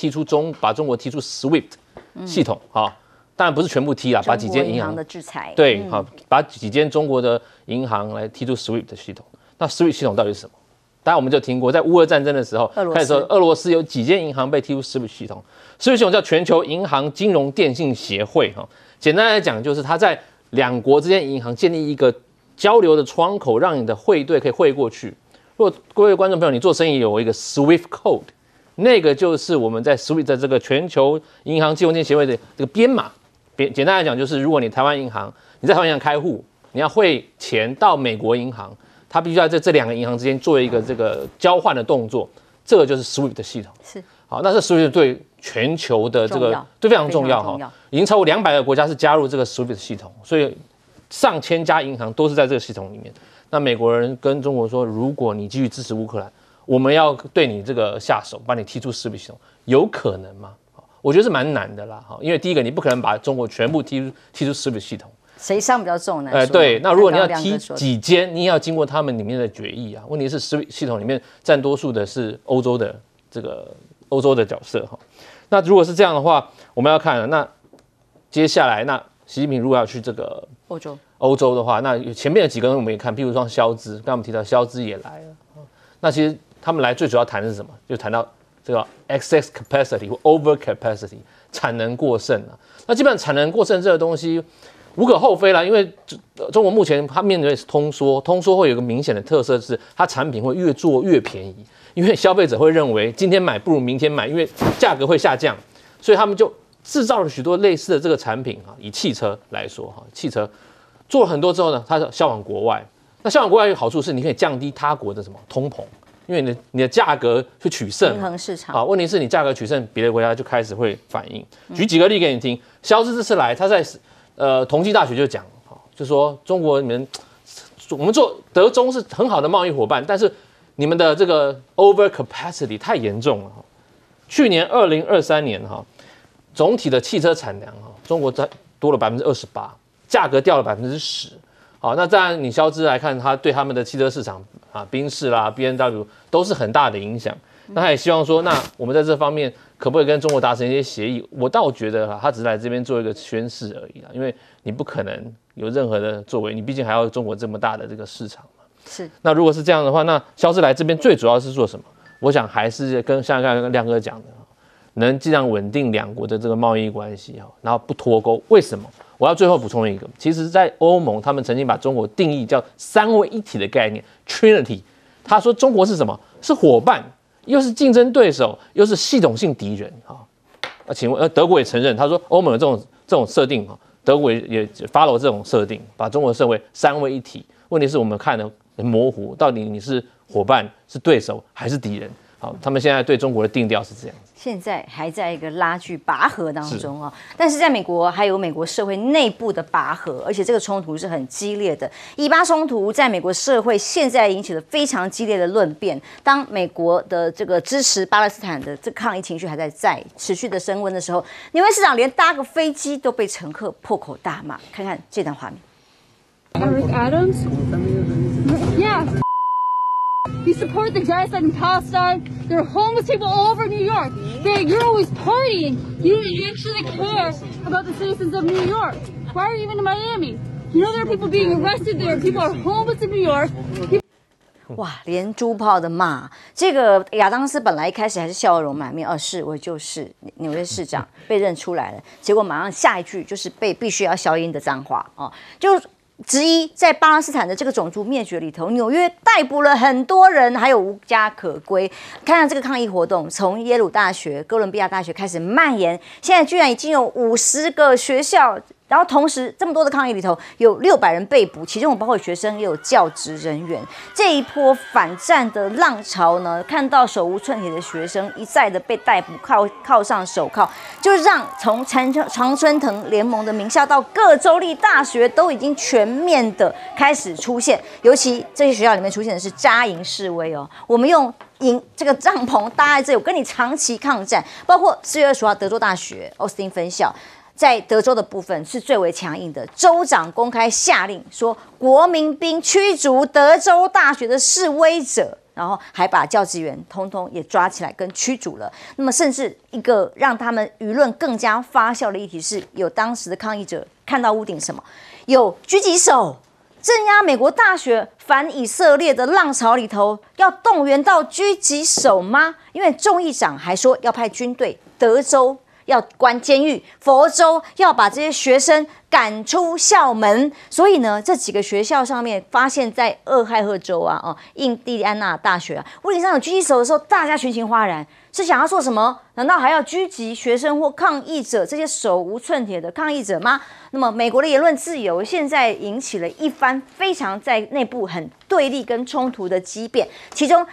把中国踢出 SWIFT 系统啊。当然不是全部踢啦，把几间银行的制裁，对，好，把几间中国的银行来踢出 SWIFT 系统。那 SWIFT 系统到底是什么？当然我们就听过，在乌俄战争的时候，开始说俄罗斯有几间银行被踢出 SWIFT 系统。SWIFT 系统叫全球银行金融电信协会哈。简单来讲，就是它在两国之间银行建立一个交流的窗口，让你的汇兑可以汇过去。如果各位观众朋友，你做生意有一个 SWIFT code， 那个就是我们在 SWIFT 的这个全球银行金融电信协会的这个编码。简单来讲，就是如果你台湾银行，你在台湾银行开户，你要汇钱到美国银行，它必须要在这两个银行之间做一个这个交换的动作，这个就是 SWIFT 的系统。是，好，那这 SWIFT 对全球的这个对非常重要哈，已经超过200个国家是加入这个 SWIFT 系统，所以上千家银行都是在这个系统里面。那美国人跟中国说，如果你继续支持乌克兰，我们要对你这个下手，把你踢出 SWIFT 系统，有可能吗？我觉得是蛮难的啦，因为第一个你不可能把中国全部踢出 SWIFT 系统，谁伤比较重呢？对，那如果你要踢几间，你也要经过他们里面的决议啊。问题是 SWIFT 系统里面占多数的是欧洲的角色哈。那如果是这样的话，我们要看了，那接下来那习近平如果要去这个欧洲的话，那前面的几个人我们也看，譬如说肖兹，刚刚我们提到肖兹也来了，那其实他们来最主要谈的是什么？就谈到这个 excess capacity 或 over capacity 产能过剩啊。那基本上产能过剩这个东西无可厚非啦，因为中国目前它面对的是通缩，通缩会有一个明显的特色是它产品会越做越便宜，因为消费者会认为今天买不如明天买，因为价格会下降，所以他们就制造了许多类似的这个产品啊。以汽车来说哈，汽车做了很多之后呢，它销往国外。那销往国外有好处是你可以降低他国的什么通膨。因为你的价格去取胜，平衡市场啊。问题是你价格取胜，别的国家就开始会反应。举几个例给你听。肖兹这次来，他在同济大学就讲，就说中国你们我们做德中是很好的贸易伙伴，但是你们的这个 over capacity 太严重了。去年2023年哈，总体的汽车产量哈，中国多了28%，价格掉了10%。好，那当然你肖兹来看，它对他们的汽车市场啊，宾士啦、BMW 都是很大的影响。那他也希望说，那我们在这方面可不可以跟中国达成一些协议？我倒觉得他只是来这边做一个宣示而已啦，因为你不可能有任何的作为，你毕竟还要中国这么大的这个市场嘛。是。那如果是这样的话，那肖兹来这边最主要是做什么？我想还是像刚刚亮哥讲的，能尽量稳定两国的这个贸易关系哈，然后不脱钩。为什么？我要最后补充一个，其实，在欧盟他们曾经把中国定义叫3位一体的概念 Trinity。他说中国是什么？是伙伴，又是竞争对手，又是系统性敌人啊。请问，德国也承认，他说欧盟的这种设定啊，德国也 follow 这种设定，把中国设为3位一体。问题是我们看得很模糊，到底你是伙伴、是对手还是敌人？好，他们现在对中国的定调是这样子。现在还在一个拉锯拔河当中啊，但是在美国还有美国社会内部的拔河，而且这个冲突是很激烈的。以巴冲突在美国社会现在引起了非常激烈的论辩。当美国的这个支持巴勒斯坦的这抗议情绪还在持续的升温的时候，纽约市长连搭个飞机都被乘客破口大骂。看看这段画面。Eric Adams? Yeah. You support the genocide in Palestine. There are homeless people all over New York. You're always partying. You don't actually care about the citizens of New York. Why are you even in Miami? You know there are people being arrested there. People are homeless in New York. 哇，连珠炮的骂，这个亚当斯本来一开始还是笑容满面，是我就是纽约市长被认出来了，结果马上下一句就是必须要消音的脏话啊，就。质疑在巴勒斯坦的这个种族灭绝里头，纽约逮捕了很多人，还有无家可归。看看这个抗议活动，从耶鲁大学、哥伦比亚大学开始蔓延，现在居然已经有50个学校然后同时这么多的抗议里头，有600人被捕，其中包括学生，也有教职人员。这一波反战的浪潮呢，看到手无寸铁的学生一再的被逮捕，铐上手铐，就让从常春藤联盟的名校到各州立大学都已经全面的开始出现，尤其这些学校里面出现的是扎营示威哦，我们用这个帐篷搭在这里，我跟你长期抗战，包括4月20号德州大学奥斯汀分校。在德州的部分是最为强硬的，州长公开下令说，国民兵驱逐德州大学的示威者，然后还把教职员通通也抓起来跟驱逐了。那么，甚至一个让他们舆论更加发酵的议题是，有当时的抗议者看到屋顶什么，有狙击手镇压美国大学反以色列的浪潮里头，要动员到狙击手吗？因为众议长还说要派军队，德州要关监狱，佛州要把这些学生赶出校门。所以呢，这几个学校上面发现，在俄亥俄州印第安纳大学屋顶上有狙击手的时候，大家群情哗然，是想要做什么？难道还要狙击学生或抗议者这些手无寸铁的抗议者吗？那么，美国的言论自由现在引起了一番非常在内部很对立跟冲突的激变，其中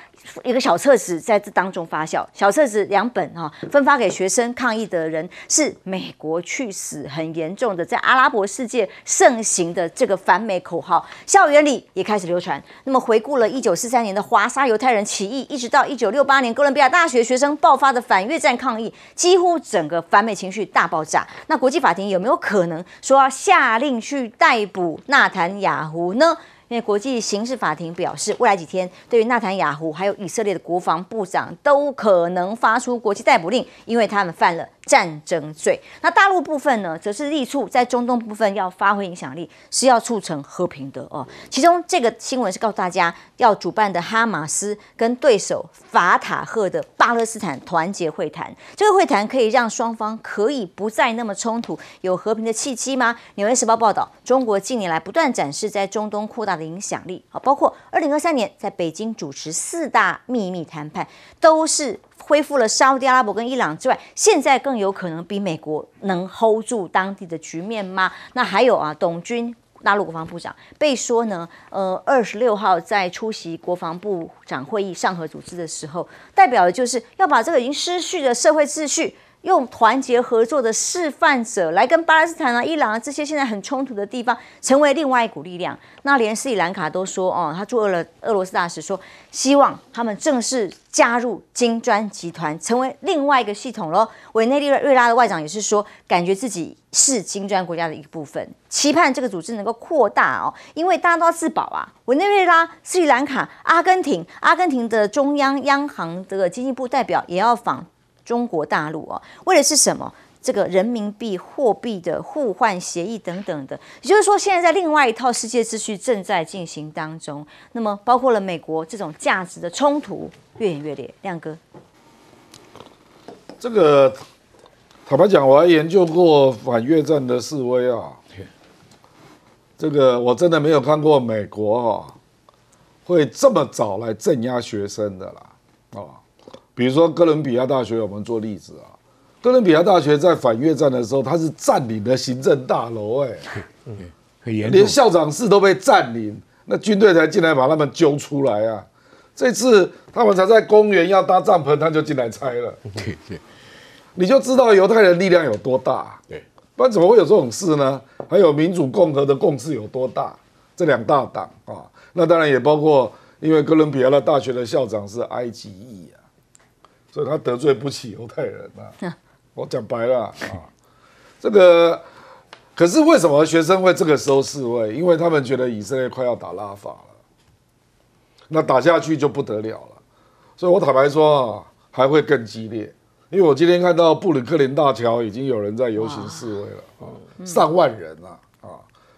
一个小册子在这当中发酵，小册子2本分发给学生抗议的人是美国去死很严重的，在阿拉伯世界盛行的这个反美口号，校园里也开始流传。那么回顾了1943年的华沙犹太人起义，一直到1968年哥伦比亚大学学生爆发的反越战抗议，几乎整个反美情绪大爆炸。那国际法庭有没有可能说要下令去逮捕纳坦雅胡呢？因为国际刑事法庭表示，未来几天对于纳坦雅胡还有以色列的国防部长都可能发出国际逮捕令，因为他们犯了战争罪。那大陆部分呢，则是力促在中东部分要发挥影响力，是要促成和平的哦。其中这个新闻是告诉大家，要主办的哈马斯跟对手法塔赫的巴勒斯坦团结会谈，这个会谈可以让双方可以不再那么冲突，有和平的契机吗？纽约时报报道，中国近年来不断展示在中东扩大的影响力，包括2023年在北京主持4大秘密谈判，都是恢复了沙特阿拉伯跟伊朗之外，现在更有可能比美国能 hold 住当地的局面吗？那还有董军大陆国防部长被说呢，26号在出席国防部长会议上合组织的时候，代表的就是要把这个已经失去的社会秩序，用团结合作的示范者来跟巴勒斯坦伊朗这些现在很冲突的地方，成为另外一股力量。那连斯里兰卡都说，他驻俄罗斯大使说，希望他们正式加入金砖集团，成为另外一个系统咯。委内瑞拉的外长也是说，感觉自己是金砖国家的一部分，期盼这个组织能够扩大因为大家都要自保啊。委内瑞拉、斯里兰卡、阿根廷的中央央行的经济部代表也要访中国大陆为的是什么？这个人民币货币的互换协议等等的，也就是说，现在在另外一套世界秩序正在进行当中。那么，包括了美国这种价值的冲突越演越烈。亮哥，这个坦白讲，我还研究过反越战的示威啊。这个我真的没有看过美国会这么早来镇压学生的啦比如说哥伦比亚大学，我们做例子哥伦比亚大学在反越战的时候，它是占领了行政大楼，很严重，连校长室都被占领，那军队才进来把他们揪出来啊。这次他们才在公园要搭帐篷，他就进来拆了。对，你就知道犹太人力量有多大。对，不然怎么会有这种事呢？还有民主共和的共识有多大？这2大党那当然也包括，因为哥伦比亚的大学的校长是埃及裔所以他得罪不起犹太人我讲白了这个可是为什么学生会这个时候示威？因为他们觉得以色列快要打拉法了，那打下去就不得了了。所以我坦白说还会更激烈。因为我今天看到布鲁克林大桥已经有人在游行示威了上万人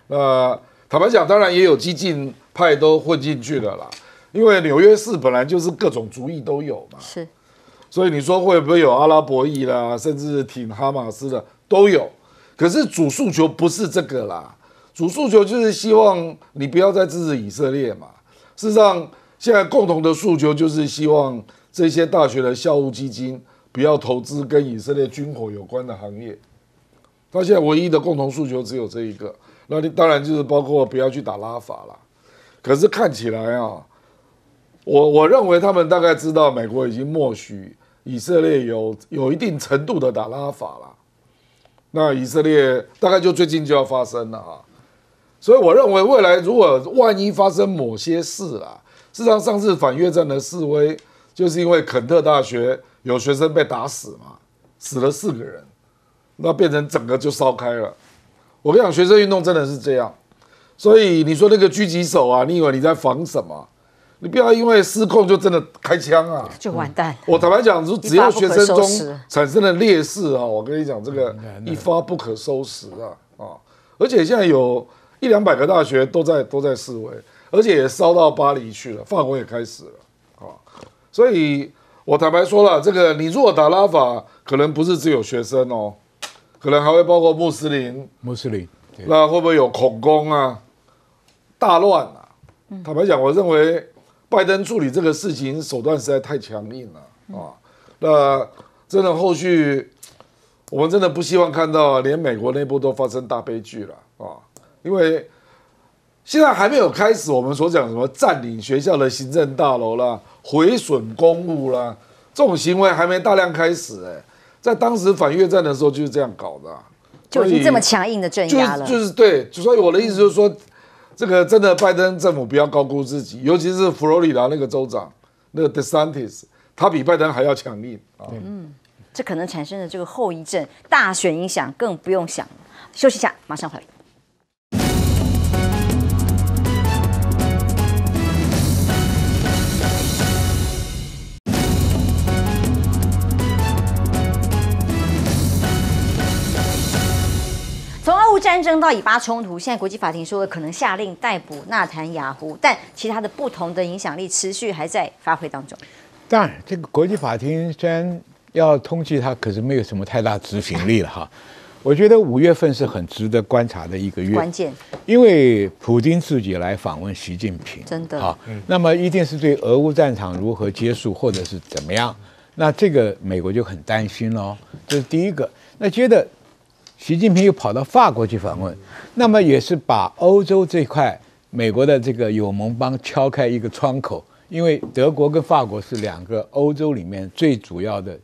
那坦白讲，当然也有激进派都混进去了啦。因为纽约市本来就是各种族裔都有嘛，是。所以你说会不会有阿拉伯裔啦，甚至挺哈马斯的都有，可是主诉求不是这个啦，主诉求就是希望你不要再支持以色列嘛。事实上，现在共同的诉求就是希望这些大学的校务基金不要投资跟以色列军火有关的行业，他现在唯一的共同诉求只有这一个，那你当然就是包括不要去打拉法啦。可是看起来啊，我认为他们大概知道美国已经默许以色列有一定程度的打拉法了。那以色列大概就最近就要发生了啊，所以我认为未来如果万一发生某些事啦，事实上上次反越战的示威就是因为肯特大学有学生被打死嘛，死了4个人。那变成整个就烧开了。我跟你讲，学生运动真的是这样，所以你说那个狙击手啊，你以为你在防什么？你不要因为失控就真的开枪啊，就完蛋。我坦白讲，只要学生中产生了劣势啊，我跟你讲，这个一发不可收拾啊！而且现在有100-200个大学都在示威，而且也烧到巴黎去了，法国也开始了啊！所以我坦白说了，这个你如果打拉法，可能不是只有学生哦。可能还会包括穆斯林，那会不会有恐攻啊、大乱啊？坦白讲，我认为拜登处理这个事情手段实在太强硬了啊。那真的后续，我们真的不希望看到连美国内部都发生大悲剧了啊，因为现在还没有开始我们所讲什么占领学校的行政大楼啦、毁损公物啦，这种行为还没大量开始在当时反越战的时候就是这样搞的就已经这么强硬的镇压了。就是对，所以我的意思就是说，这个真的拜登政府不要高估自己，尤其是佛罗里达那个州长那个 DeSantis， 他比拜登还要强硬啊。这可能产生的这个后遗症，大选影响更不用想。休息一下，马上回来。从俄乌战争到以巴冲突，现在国际法庭说可能下令逮捕纳坦雅胡，但其他的不同的影响力持续还在发挥当中。当然，这个国际法庭虽然要通缉他，可是没有什么太大执行力了哈。我觉得5月份是很值得观察的一个月，关键，因为普丁自己来访问习近平，真的好，那么一定是对俄乌战场如何结束，或者是怎么样，那这个美国就很担心咯，这是第一个。那接着，习近平又跑到法国去访问，那么也是把欧洲这块美国的这个友盟邦敲开一个窗口，因为德国跟法国是2个欧洲里面最主要的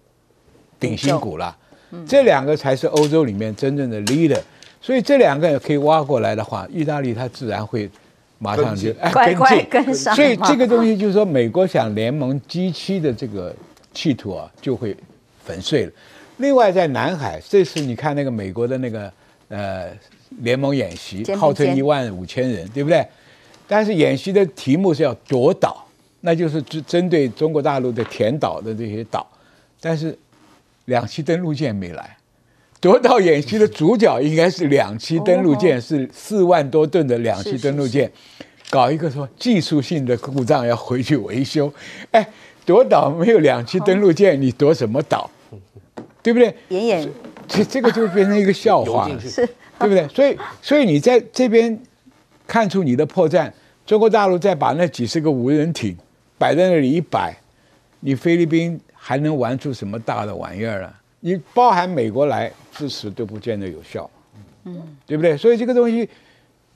顶新股啦。这2个才是欧洲里面真正的 leader， 所以这2个可以挖过来的话，意大利它自然会马上就快跟上。所以这个东西就是说，美国想联盟G7的这个企图啊，就会粉碎了。另外，在南海，这次你看那个美国的那个联盟演习，号称15000人，对不对？但是演习的题目是要夺岛，那就是针对中国大陆的填岛的这些岛，但是2栖登陆舰没来。夺岛演习的主角应该是2栖登陆舰，是4万多吨的2栖登陆舰，搞一个说技术性的故障要回去维修。哎，夺岛没有2栖登陆舰，你夺什么岛？对不对？这个就变成一个笑话了，对不对？所以你在这边看出你的破绽，中国大陆再把那几十个无人艇摆在那里一摆，你菲律宾还能玩出什么大的玩意儿啊？你包含美国来支持都不见得有效，对不对？所以这个东西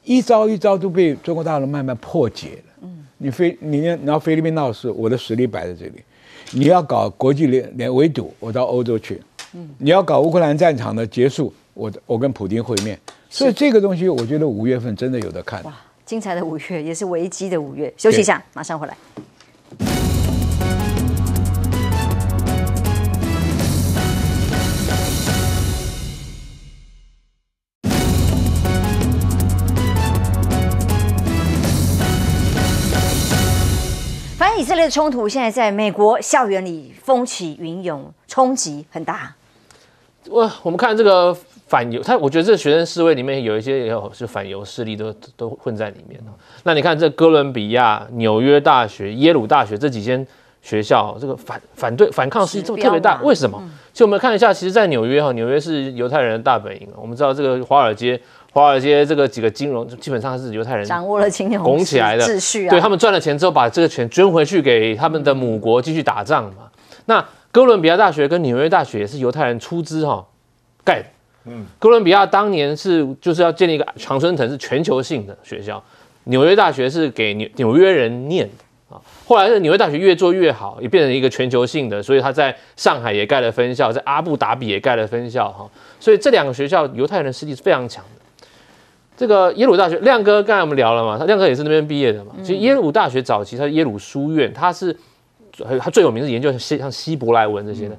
一招一招都被中国大陆慢慢破解了。你要菲律宾闹事，我的实力摆在这里；你要搞国际联围堵，我到欧洲去。你要搞乌克兰战场的结束，我跟普丁会面，所以这个东西我觉得5月份真的有得看。哇，精彩的5月，也是危机的5月。休息一下，马上回来。反以色列的冲突现在在美国校园里风起云涌，冲击很大。我们看这个反犹，我觉得这学生示威里面有一些是反犹势力都混在里面。那你看这哥伦比亚、纽约大学、耶鲁大学这几间学校，这个反抗势力这么特别大，为什么？其实我们看一下，其实，在纽约纽约是犹太人的大本营。我们知道这个华尔街这个几个金融基本上是犹太人掌握了金融拱起来的秩序啊，对他们赚了钱之后，把这个钱捐回去给他们的母国继续打仗嘛。那哥伦比亚大学跟纽约大学也是犹太人出资盖的。哥伦比亚当年就是要建立一个常春藤是全球性的学校，纽约大学是给纽约人念的啊。后来是纽约大学越做越好，也变成一个全球性的，所以他在上海也盖了分校，在阿布达比也盖了分校哈。所以这2个学校犹太人的势力是非常强的。这个耶鲁大学，亮哥刚才我们聊了嘛，亮哥也是那边毕业的嘛。其实耶鲁大学早期它是耶鲁书院，它最有名是研究像希伯来文这些的。